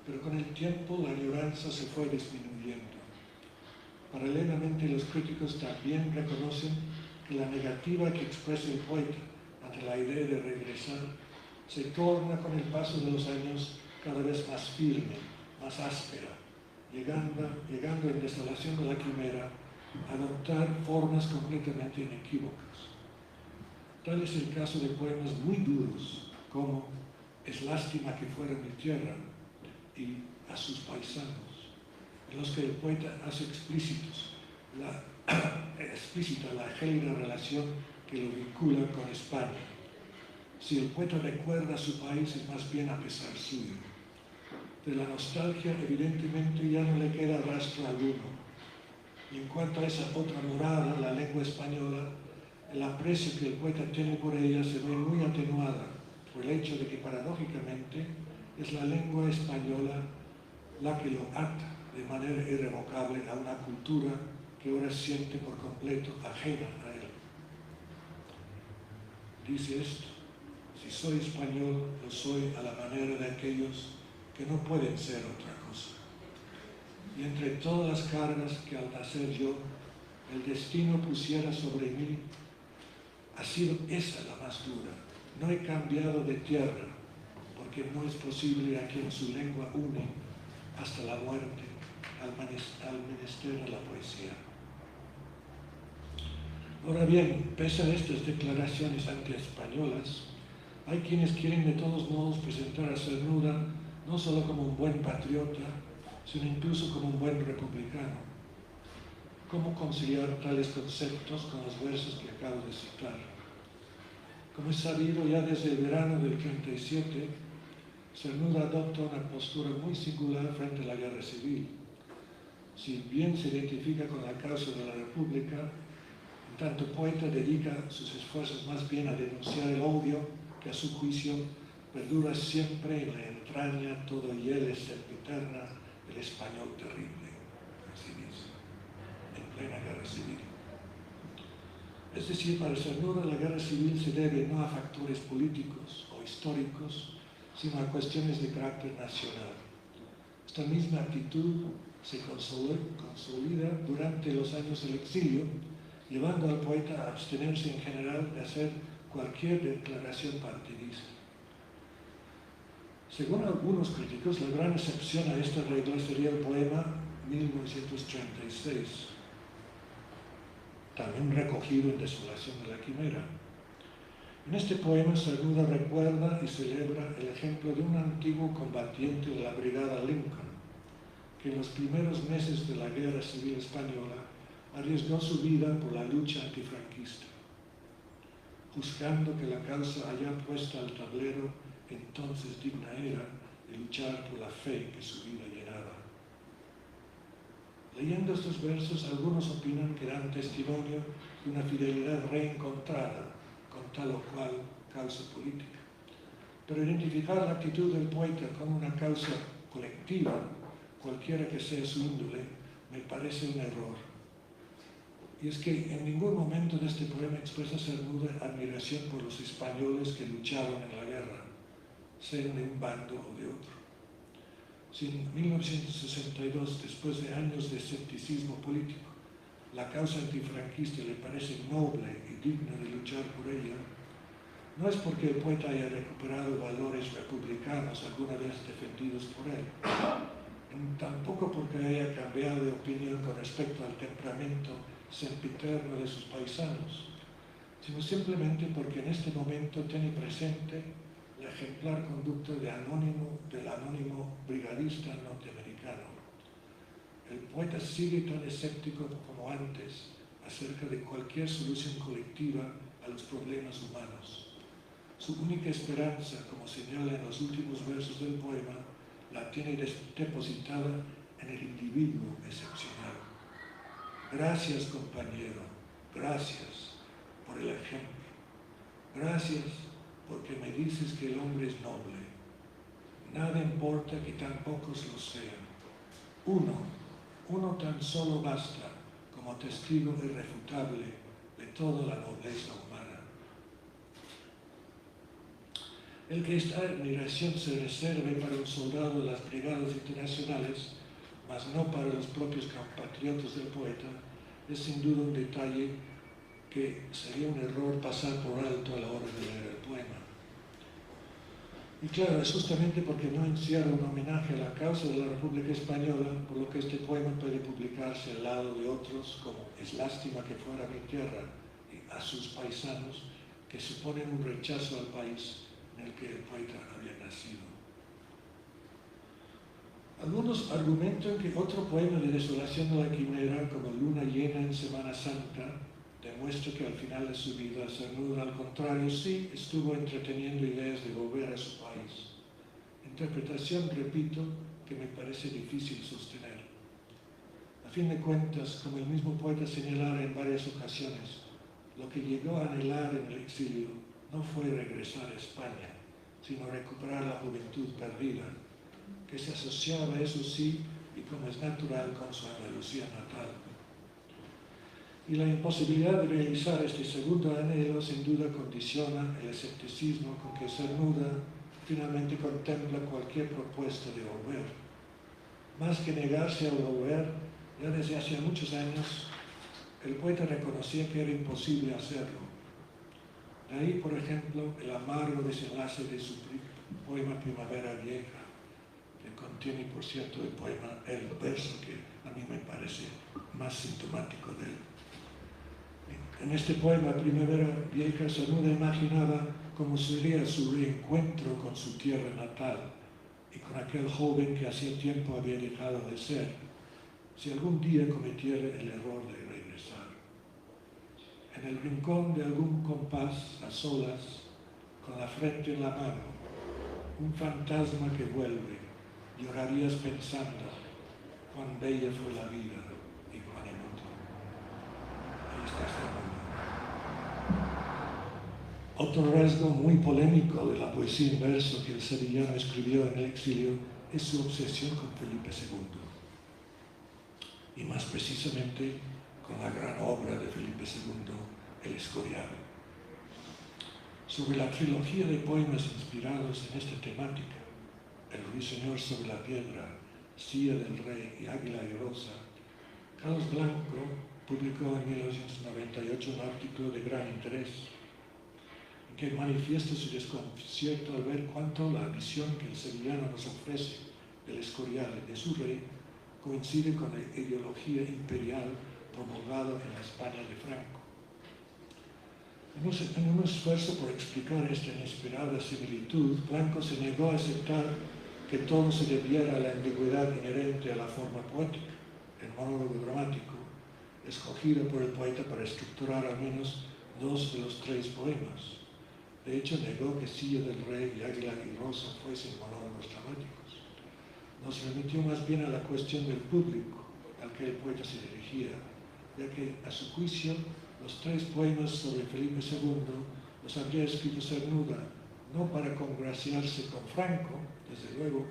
pero con el tiempo la añoranza se fue disminuyendo. Paralelamente, los críticos también reconocen que la negativa que expresa el poeta ante la idea de regresar se torna con el paso de los años cada vez más firme, más áspera, llegando en Desolación de la Quimera a adoptar formas completamente inequívocas. Tal es el caso de poemas muy duros como Es lástima que fuera mi tierra y A sus paisanos, en los que el poeta hace explícita la gélida relación que lo vincula con España. Si el poeta recuerda a su país, es más bien a pesar suyo. De la nostalgia, evidentemente, ya no le queda rastro alguno. Y en cuanto a esa otra morada, la lengua española, el aprecio que el poeta tiene por ella se ve muy atenuada por el hecho de que paradójicamente es la lengua española la que lo ata de manera irrevocable a una cultura que ahora siente por completo ajena a él. Dice esto: si soy español, lo soy a la manera de aquellos que no pueden ser otra cosa. Y entre todas las cargas que al nacer yo, el destino pusiera sobre mí, ha sido esa la más dura. No he cambiado de tierra, porque no es posible a quien su lengua une hasta la muerte, al menester de la poesía. Ahora bien, pese a estas declaraciones anti-españolas, hay quienes quieren de todos modos presentar a Cernuda no solo como un buen patriota, sino incluso como un buen republicano. ¿Cómo conciliar tales conceptos con los versos que acabo de citar? Como es sabido, ya desde el verano del 37, Cernuda adopta una postura muy singular frente a la guerra civil. Si bien se identifica con la causa de la República, en tanto poeta dedica sus esfuerzos más bien a denunciar el odio que a su juicio perdura siempre en la entraña todo hiel sempiterna del español terrible, así dice, en plena guerra civil. Es decir, para Cernuda la guerra civil se debe no a factores políticos o históricos, sino a cuestiones de carácter nacional. Esta misma actitud se consolida durante los años del exilio, llevando al poeta a abstenerse en general de hacer cualquier declaración partidista. Según algunos críticos, la gran excepción a esta regla sería el poema 1936, también recogido en Desolación de la Quimera. En este poema Cernuda recuerda y celebra el ejemplo de un antiguo combatiente de la Brigada Lincoln, que en los primeros meses de la Guerra Civil Española arriesgó su vida por la lucha antifranquista, juzgando que la causa allá puesta al tablero entonces digna era de luchar por la fe que su vida llenaba. Leyendo estos versos, algunos opinan que dan testimonio de una fidelidad reencontrada con tal o cual causa política. Pero identificar la actitud del poeta como una causa colectiva, cualquiera que sea su índole, me parece un error. Y es que en ningún momento de este poema expresa Cernuda admiración por los españoles que lucharon en la guerra, sean de un bando o de otro. Si en 1962, después de años de escepticismo político, la causa antifranquista le parece noble y digna de luchar por ella, no es porque el poeta haya recuperado valores republicanos alguna vez defendidos por él, tampoco porque haya cambiado de opinión con respecto al temperamento sempiterno de sus paisanos, sino simplemente porque en este momento tiene presente la ejemplar conducta del anónimo brigadista norteamericano. El poeta sigue tan escéptico como antes acerca de cualquier solución colectiva a los problemas humanos. Su única esperanza, como señala en los últimos versos del poema, la tiene depositada en el individuo excepcional. Gracias, compañero, gracias por el ejemplo. Gracias porque me dices que el hombre es noble. Nada importa que tan pocos lo sean. Uno tan solo basta como testigo irrefutable de toda la nobleza humana. El que esta admiración se reserve para un soldado de las brigadas internacionales, mas no para los propios compatriotas del poeta, es sin duda un detalle que sería un error pasar por alto a la hora de leer el poema. Y claro, es justamente porque no encierra un homenaje a la causa de la República Española, por lo que este poema puede publicarse al lado de otros como Es lástima que fuera mi tierra y A sus paisanos, que suponen un rechazo al país en el que el poeta había nacido. Algunos argumentan que otro poema de Desolación de la Quimera, como Luna llena en Semana Santa, demuestra que al final de su vida Cernuda, al contrario, sí estuvo entreteniendo ideas de volver a su país. Interpretación, repito, que me parece difícil sostener. A fin de cuentas, como el mismo poeta señalara en varias ocasiones, lo que llegó a anhelar en el exilio no fue regresar a España, sino recuperar la juventud perdida, que se asociaba, eso sí, y como es natural, con su Andalucía natal. Y la imposibilidad de realizar este segundo anhelo sin duda condiciona el escepticismo con que Cernuda finalmente contempla cualquier propuesta de volver. Más que negarse a volver, ya desde hace muchos años, el poeta reconocía que era imposible hacerlo. De ahí, por ejemplo, el amargo desenlace de su poema Primavera Vieja, que contiene, por cierto, el verso que a mí me parece más sintomático de él. En este poema, Primavera Vieja, Cernuda imaginaba cómo sería su reencuentro con su tierra natal y con aquel joven que hacía tiempo había dejado de ser, si algún día cometiera el error de regresar. En el rincón de algún compás, a solas, con la frente en la mano, un fantasma que vuelve, llorarías pensando cuán bella fue la vida y cuán inútil. Ahí está Cernuda. Otro rasgo muy polémico de la poesía en verso que el sevillano escribió en el exilio es su obsesión con Felipe II, y más precisamente con la gran obra de Felipe II, El Escorial. Sobre la trilogía de poemas inspirados en esta temática, El ruiseñor sobre la piedra, Silla del Rey y Águila y Rosa, Carlos Blanco publicó en 1998 un artículo de gran interés, que manifiesta su desconcierto al ver cuánto la visión que el sevillano nos ofrece del Escorial y de su rey coincide con la ideología imperial promulgada en la España de Franco. En un esfuerzo por explicar esta inesperada similitud, Blanco se negó a aceptar que todo se debiera a la ambigüedad inherente a la forma poética, el monólogo dramático, escogida por el poeta para estructurar al menos 2 de los 3 poemas. De hecho, negó que Silla del Rey y Águila y Rosa fuesen monólogos dramáticos. Nos remitió más bien a la cuestión del público al que el poeta se dirigía, ya que, a su juicio, los 3 poemas sobre Felipe II los habría escrito Cernuda no para congraciarse con Franco, desde luego,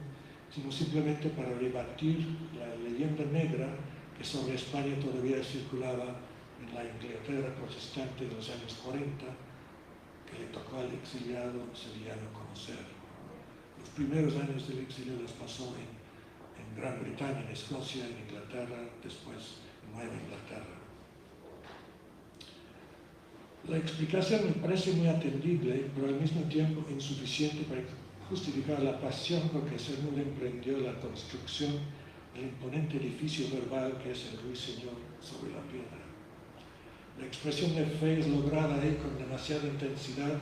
sino simplemente para rebatir la leyenda negra que sobre España todavía circulaba en la Inglaterra protestante de los años 40, que le tocó al exiliado sevillano conocer. Los primeros años del exilio los pasó en Gran Bretaña, en Escocia, en Inglaterra, después en Nueva Inglaterra. La explicación me parece muy atendible, pero al mismo tiempo insuficiente para justificar la pasión con que Cernuda emprendió la construcción del imponente edificio verbal que es el ruiseñor sobre la piedra. La expresión de fe es lograda ahí con demasiada intensidad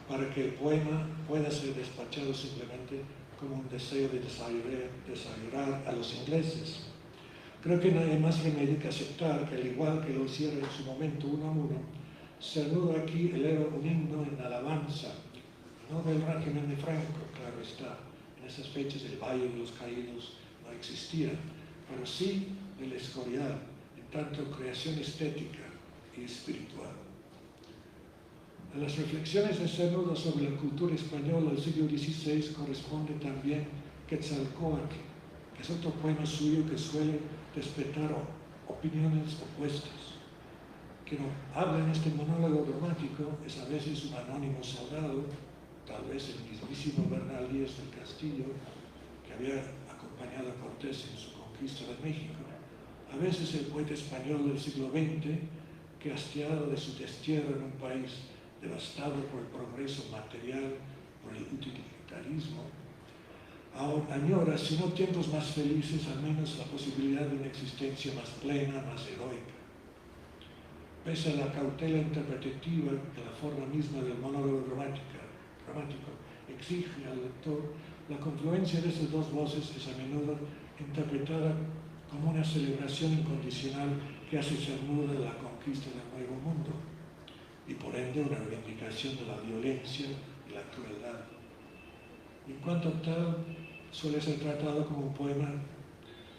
para que el poema pueda ser despachado simplemente como un deseo de desayunar a los ingleses. Creo que no hay más remedio que aceptar que, al igual que lo hiciera en su momento Unamuno, Cernuda aquí eleva un himno en alabanza, no del régimen de Franco, claro está. En esas fechas el Valle de los Caídos no existía, pero sí del Escorial, en tanto creación estética y espiritual. A las reflexiones de Cernuda sobre la cultura española del siglo XVI corresponde también Quetzalcóatl, que es otro poema suyo que suele despertar opiniones opuestas. Quien habla en este monólogo dramático es a veces un anónimo soldado, tal vez el mismísimo Bernal Díaz del Castillo, que había acompañado a Cortés en su conquista de México, a veces el poeta español del siglo XX, que hastiado de su destierro en un país devastado por el progreso material, por el utilitarismo, añora, si no tiempos más felices, al menos la posibilidad de una existencia más plena, más heroica. Pese a la cautela interpretativa que la forma misma del monólogo dramático exige al lector, la confluencia de estas 2 voces es a menudo interpretada como una celebración incondicional que hace Cernuda de la conquista del Nuevo Mundo, y por ende una reivindicación de la violencia y la crueldad. En cuanto a tal, suele ser tratado como un poema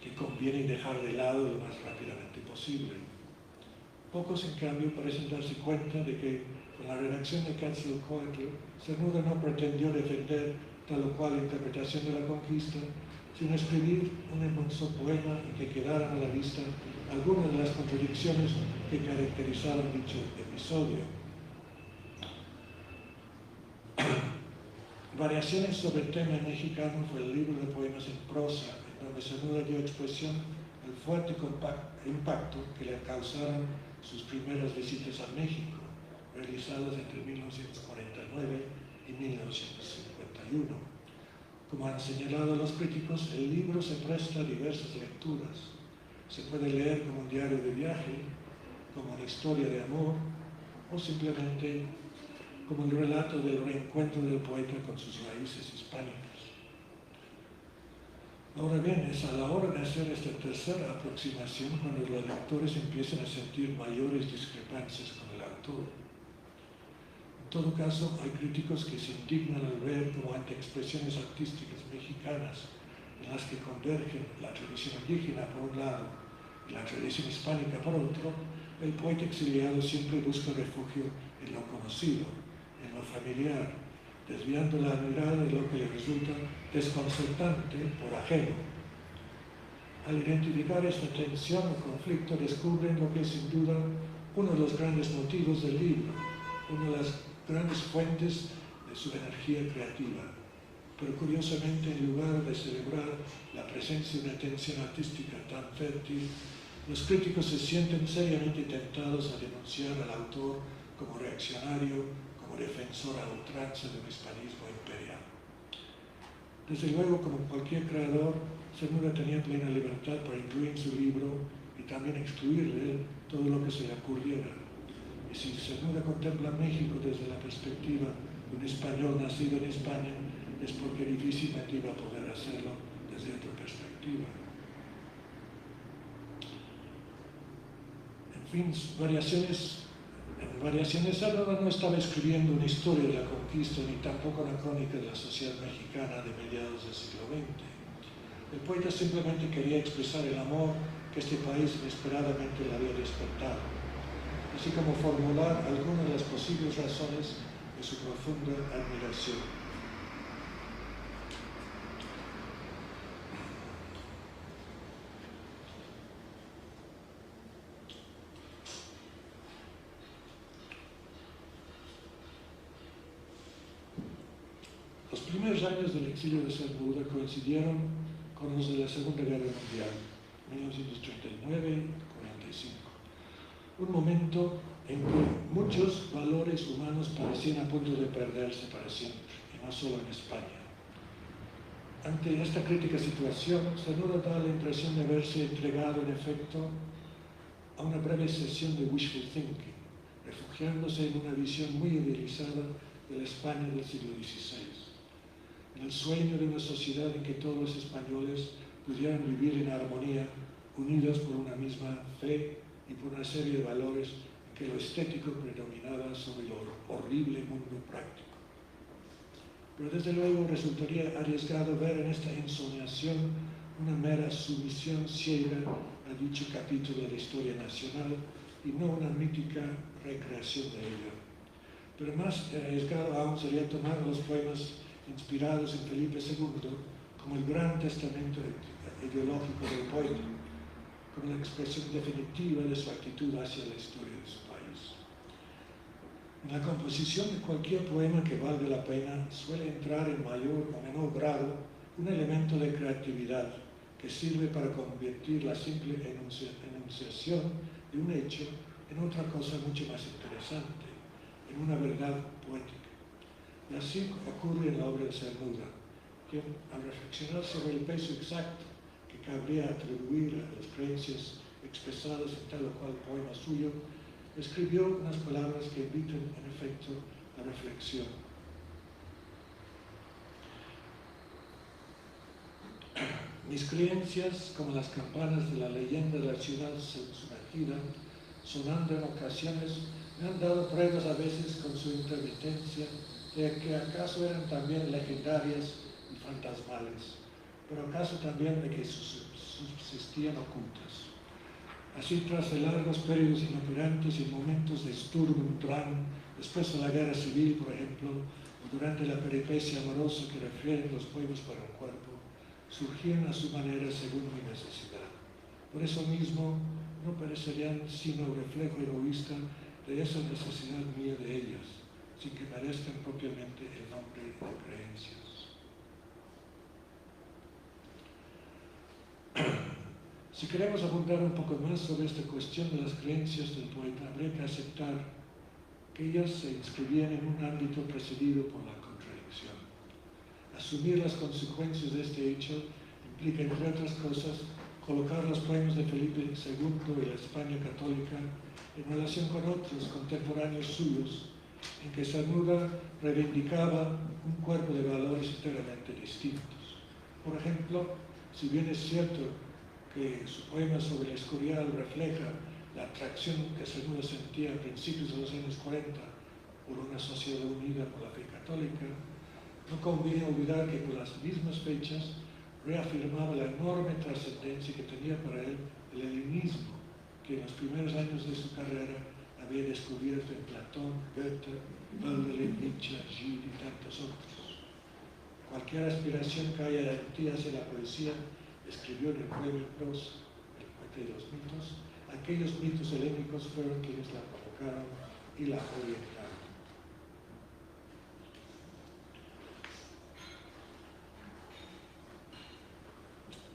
que conviene dejar de lado lo más rápidamente posible. Pocos, en cambio, parecen darse cuenta de que Con la redacción de Quetzalcóatl, Cernuda no pretendió defender tal o cual interpretación de la conquista, sino escribir un hermoso poema en que quedaran a la vista algunas de las contradicciones que caracterizaron dicho episodio. Variaciones sobre el tema mexicano fue el libro de poemas en prosa, en donde Cernuda dio expresión al fuerte impacto que le causaron sus primeras visitas a México, realizadas entre 1949 y 1951. Como han señalado los críticos, el libro se presta a diversas lecturas. Se puede leer como un diario de viaje, como una historia de amor, o simplemente como el relato del reencuentro del poeta con sus raíces hispánicas. Ahora bien, es a la hora de hacer esta tercera aproximación cuando los lectores empiezan a sentir mayores discrepancias con el autor. En todo caso, hay críticos que se indignan al ver como ante expresiones artísticas mexicanas en las que convergen la tradición indígena por un lado y la tradición hispánica por otro, el poeta exiliado siempre busca refugio en lo conocido, en lo familiar, desviando la mirada de lo que le resulta desconcertante por ajeno. Al identificar esta tensión o conflicto, descubren lo que es sin duda uno de los grandes motivos del libro, una de las grandes fuentes de su energía creativa. Pero curiosamente, en lugar de celebrar la presencia de una tensión artística tan fértil, los críticos se sienten seriamente tentados a denunciar al autor como reaccionario, como defensor a ultranza de un hispanismo imperial. Desde luego, como cualquier creador, Cernuda tenía plena libertad para incluir en su libro y también excluir de él todo lo que se le ocurriera. Y si Cernuda contempla México desde la perspectiva de un español nacido en España, es porque difícilmente iba a poder hacerlo desde otra perspectiva. En fin, Variaciones, Cernuda no estaba escribiendo una historia de la conquista ni tampoco una crónica de la sociedad mexicana de mediados del siglo XX. El poeta simplemente quería expresar el amor que este país inesperadamente le había despertado, así como formular algunas de las posibles razones de su profunda admiración. Los primeros años del exilio de Cernuda coincidieron con los de la Segunda Guerra Mundial, 1939-45. Un momento en que muchos valores humanos parecían a punto de perderse para siempre, y no solo en España. Ante esta crítica situación, Cernuda da la impresión de haberse entregado, en efecto, a una breve sesión de wishful thinking, refugiándose en una visión muy idealizada de la España del siglo XVI. En el sueño de una sociedad en que todos los españoles pudieran vivir en armonía, unidos por una misma fe y por una serie de valores en que lo estético predominaba sobre lo horrible mundo práctico. Pero desde luego resultaría arriesgado ver en esta ensoñación una mera sumisión ciega a dicho capítulo de la historia nacional y no una mítica recreación de ella. Pero más arriesgado aún sería tomar los poemas inspirados en Felipe II como el gran testamento ideológico del poeta, como la expresión definitiva de su actitud hacia la historia de su país. En la composición de cualquier poema que valga la pena suele entrar en mayor o menor grado un elemento de creatividad que sirve para convertir la simple enunciación de un hecho en otra cosa mucho más interesante, en una verdad poética. Y así ocurre en la obra de Cernuda, que al reflexionar sobre el peso exacto que cabría atribuir a las creencias expresadas en tal o cual poema suyo, escribió unas palabras que invitan, en efecto, a reflexión. Mis creencias, como las campanas de la leyenda de la ciudad sumergida, sonando en ocasiones, me han dado pruebas a veces con su intermitencia de que acaso eran también legendarias y fantasmales, pero acaso también de que subsistían ocultas. Así, tras de largos periodos inoperantes y momentos de Sturm und Drang, después de la guerra civil, por ejemplo, o durante la peripecia amorosa que refieren los poemas para un cuerpo, surgían a su manera según mi necesidad. Por eso mismo, no parecerían sino reflejo egoísta de esa necesidad mía de ellas, sin que merezcan propiamente el nombre de creencias. Si queremos abundar un poco más sobre esta cuestión de las creencias del poeta, habría que aceptar que ellas se inscribían en un ámbito precedido por la contradicción. Asumir las consecuencias de este hecho implica, entre otras cosas, colocar los poemas de Felipe II y la España católica en relación con otros contemporáneos suyos, en que Cernuda reivindicaba un cuerpo de valores enteramente distintos. Por ejemplo, si bien es cierto que su poema sobre el Escorial refleja la atracción que Cernuda sentía a principios de los años 40 por una sociedad unida por la fe católica, no conviene olvidar que por las mismas fechas reafirmaba la enorme trascendencia que tenía para él el helenismo, que en los primeros años de su carrera había descubierto en Platón, Goethe, Hölderlin, Nietzsche, Gide y tantos otros. Cualquier aspiración que haya en ti hacia la poesía, escribió en el poema en prosa, El poeta de los mitos, aquellos mitos helénicos fueron quienes la provocaron y la orientaron.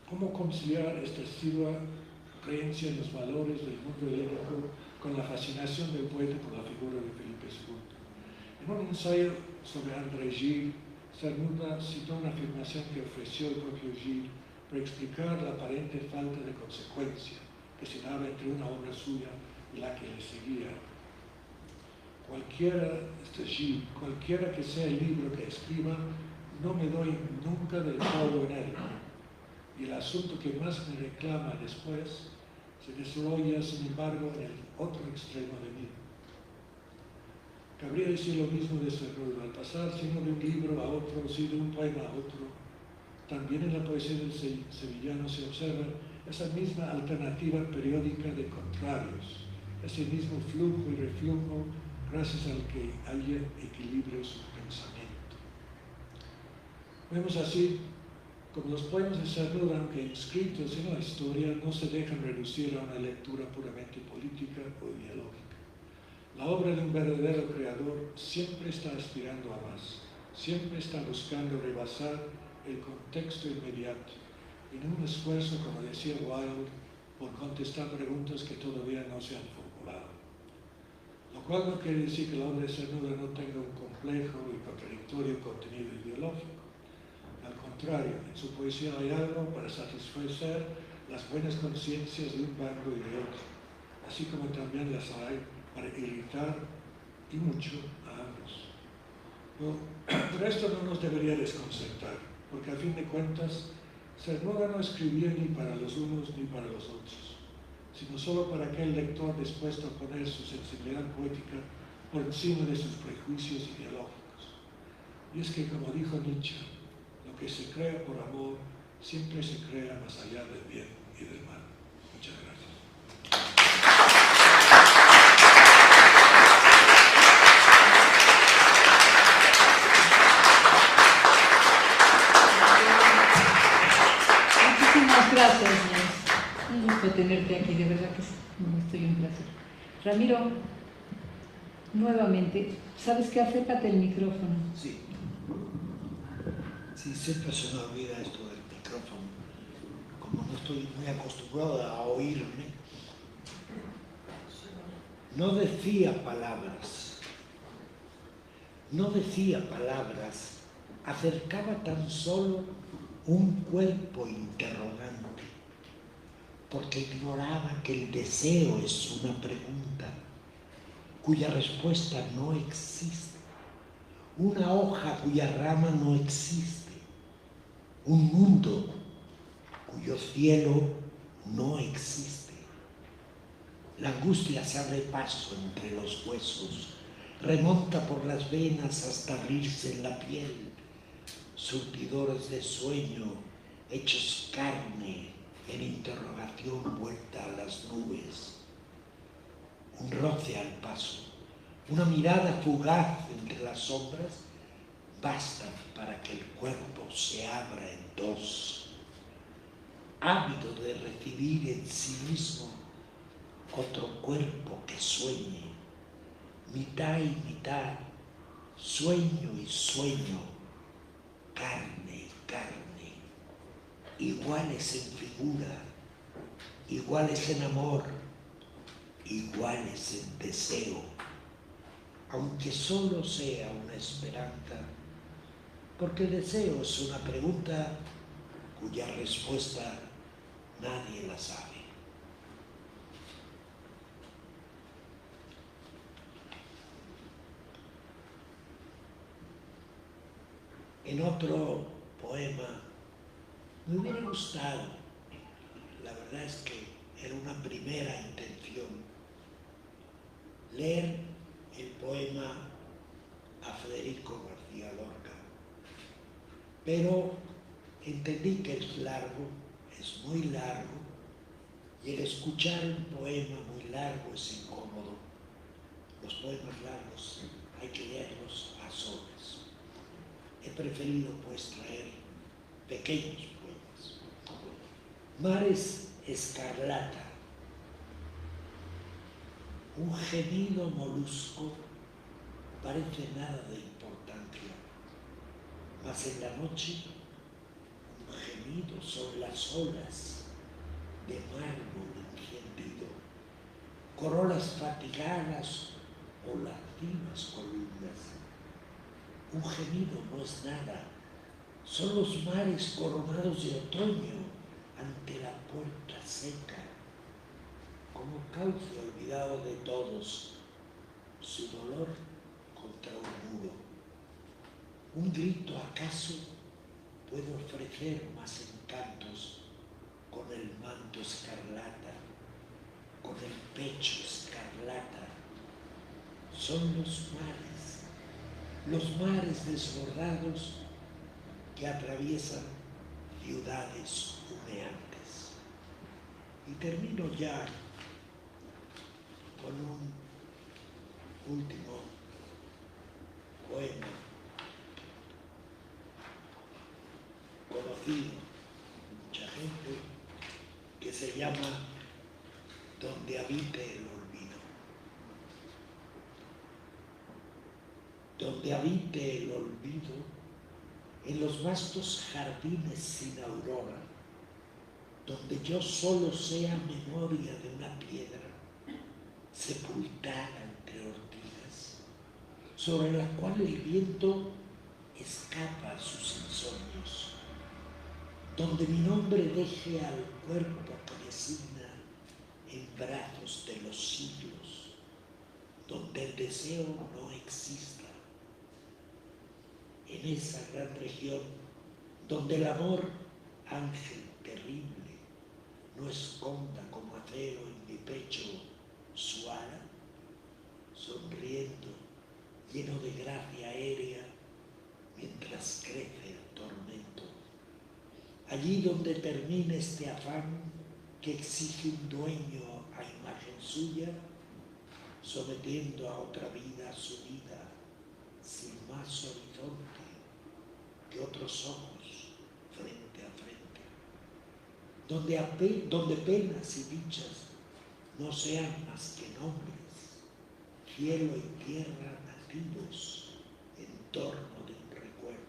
¿Cómo conciliar esta asidua creencia en los valores del mundo helénico con la fascinación del poeta por la figura de Felipe II? En un ensayo sobre André Gide, Cernuda citó una afirmación que ofreció el propio Gide para explicar la aparente falta de consecuencia que se daba entre una obra suya y la que le seguía. Cualquiera que sea el libro que escriba, no me doy nunca del todo en él. Y el asunto que más me reclama después se desarrolla, sin embargo, en el otro extremo de mí. Cabría decir lo mismo de Cernuda. Al pasar sino de un libro a otro, sí de un poema a otro, también en la poesía del sevillano se observa esa misma alternativa periódica de contrarios, ese mismo flujo y reflujo gracias al que haya equilibrio su pensamiento. Vemos así como los poemas de Cernuda, aunque escritos en la historia, no se dejan reducir a una lectura puramente política o ideológica. La obra de un verdadero creador siempre está aspirando a más, siempre está buscando rebasar el contexto inmediato, en un esfuerzo, como decía Wilde, por contestar preguntas que todavía no se han formulado. Lo cual no quiere decir que la obra de Cernuda no tenga un complejo y contradictorio contenido ideológico. Al contrario, en su poesía hay algo para satisfacer las buenas conciencias de un bando y de otro, así como también las hay para irritar y mucho a ambos. Pero esto no nos debería desconcertar, porque a fin de cuentas, Cernuda no escribía ni para los unos ni para los otros, sino solo para aquel lector dispuesto a poner su sensibilidad poética por encima de sus prejuicios ideológicos. Y es que, como dijo Nietzsche, lo que se crea por amor siempre se crea más allá del bien y del mal. Muchas gracias. Gracias, un gusto tenerte aquí, de verdad que estoy un placer. Ramiro, nuevamente, ¿sabes qué? Acércate el micrófono. Sí. Sí, siempre se me olvida esto del micrófono. Como no estoy muy acostumbrado a oírme, no decía palabras, acercaba tan solo un cuerpo interrogante, porque ignoraba que el deseo es una pregunta cuya respuesta no existe, una hoja cuya rama no existe, un mundo cuyo cielo no existe. La angustia se abre paso entre los huesos, remonta por las venas hasta abrirse en la piel, surtidores de sueño, hechos carne, en interrogación vuelta a las nubes, un roce al paso, una mirada fugaz entre las sombras, bastan para que el cuerpo se abra en dos, ávido de recibir en sí mismo otro cuerpo que sueñe, mitad y mitad, sueño y sueño, carne y carne, iguales en figura, iguales en amor, iguales en deseo, aunque solo sea una esperanza, porque el deseo es una pregunta cuya respuesta nadie la sabe. En otro poema me hubiera gustado, la verdad es que era una primera intención, leer el poema a Federico García Lorca, pero entendí que es largo, es muy largo, y el escuchar un poema muy largo es incómodo. Los poemas largos hay que leerlos a solas. He preferido pues traer pequeños poemas. Mares escarlata, un gemido molusco parece nada de importancia, mas en la noche un gemido son las olas de mármol encendido, corolas fatigadas o lascivas columnas. Un gemido no es nada, son los mares coronados de otoño ante la puerta seca, como cauce olvidado de todos, su dolor contra un muro. Un grito acaso puede ofrecer más encantos con el manto escarlata, con el pecho escarlata. Son los mares desbordados que atraviesan ciudades humeantes. Y termino ya con un último poema conocido por mucha gente, que se llama Donde habite el olvido. Donde habite el olvido, en los vastos jardines sin aurora, donde yo solo sea memoria de una piedra sepultada entre ortigas, sobre la cual el viento escapa a sus insomnios, donde mi nombre deje al cuerpo que me signa en brazos de los siglos, donde el deseo no exista, en esa gran región donde el amor, ángel terrible, no esconda como acero en mi pecho su ala, sonriendo, lleno de gracia aérea, mientras crece el tormento. Allí donde termine este afán que exige un dueño a imagen suya, sometiendo a otra vida su vida, sin más horizonte que otros ojos frente a frente, donde penas y dichas no sean más que nombres, cielo y tierra nacidos en torno de un recuerdo,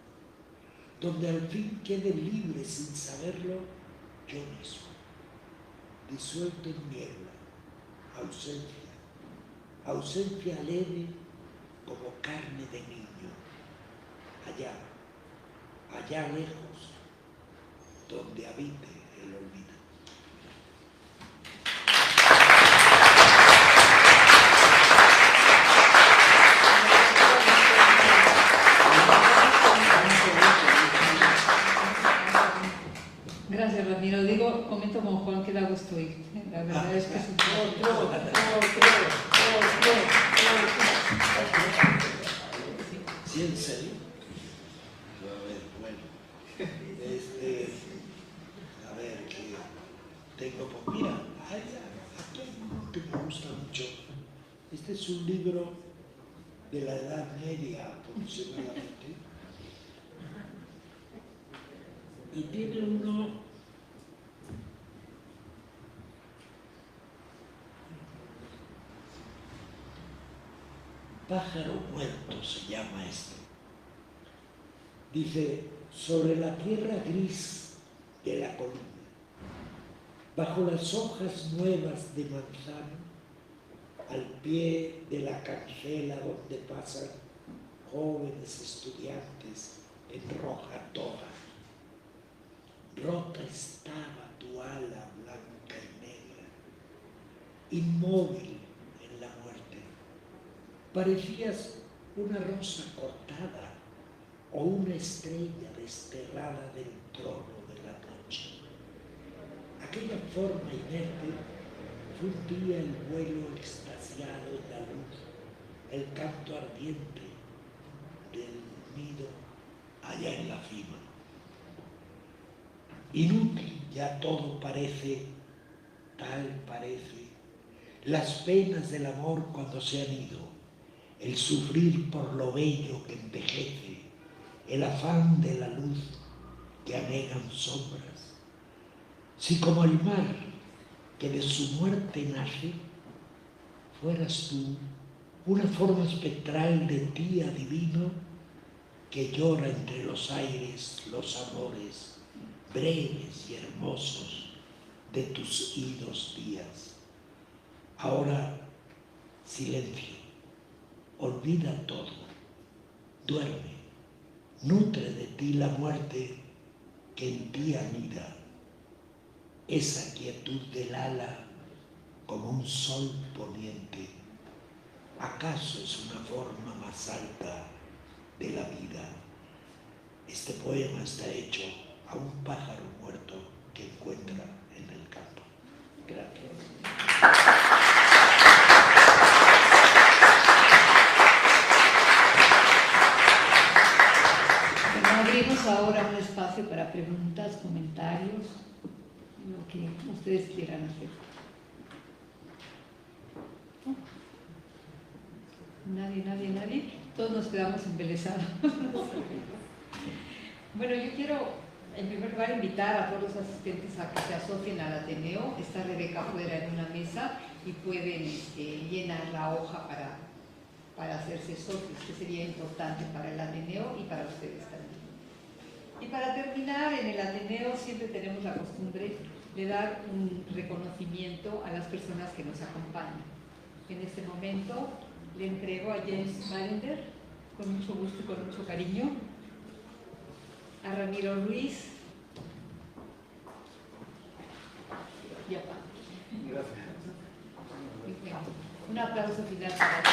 donde al fin quede libre sin saberlo yo mismo, disuelto en niebla, ausencia leve como carne de niño, allá lejos, donde habite el olvido. Gracias, Ramiro. Comento con Juan que da gusto oírte. La verdad es que es un ¿Sí, en serio? A ver, bueno. A ver, tengo, pues mira, aquí hay uno que me gusta mucho. Este es un libro de la Edad Media aproximadamente. Y tiene uno Pájaro muerto se llama esto. Dice, sobre la tierra gris de la colina, bajo las hojas nuevas de manzano, al pie de la cancela donde pasan jóvenes estudiantes en roja toga. Rota estaba tu ala blanca y negra, inmóvil en la muerte. Parecías una rosa cortada o una estrella desterrada del trono de la noche. Aquella forma inerte fundía el vuelo extasiado en la luz, el canto ardiente del nido allá en la cima. Inútil ya todo parece, tal parece, las penas del amor cuando se han ido, el sufrir por lo bello que envejece, el afán de la luz que anegan sombras. Si como el mar que de su muerte nace, fueras tú una forma espectral de ti adivino que llora entre los aires los amores breves y hermosos de tus idos días. Ahora, silencio, olvida todo, duerme, nutre de ti la muerte que en ti anida, esa quietud del ala como un sol poniente. ¿Acaso es una forma más alta de la vida? Este poema está hecho a un pájaro muerto que encuentra en el campo. Gracias. Abrimos ahora un espacio para preguntas, comentarios, lo que ustedes quieran hacer. Nadie. Todos nos quedamos embelesados. Bueno, yo quiero en primer lugar invitar a todos los asistentes a que se asocien al Ateneo. Está Rebeca afuera en una mesa y pueden llenar la hoja para hacerse socios, que sería importante para el Ateneo y para ustedes también. Y para terminar, en el Ateneo siempre tenemos la costumbre de dar un reconocimiento a las personas que nos acompañan. En este momento le entrego a James Marinder, con mucho gusto y con mucho cariño, a Ramiro Ruiz y a Pablo. Gracias. Un aplauso final para ti.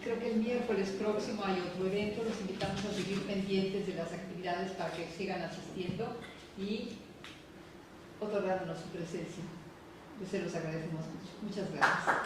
Creo que el miércoles próximo hay otro evento, los invitamos a seguir pendientes de las actividades para que sigan asistiendo y otorgándonos su presencia. Se los agradecemos mucho. Muchas gracias.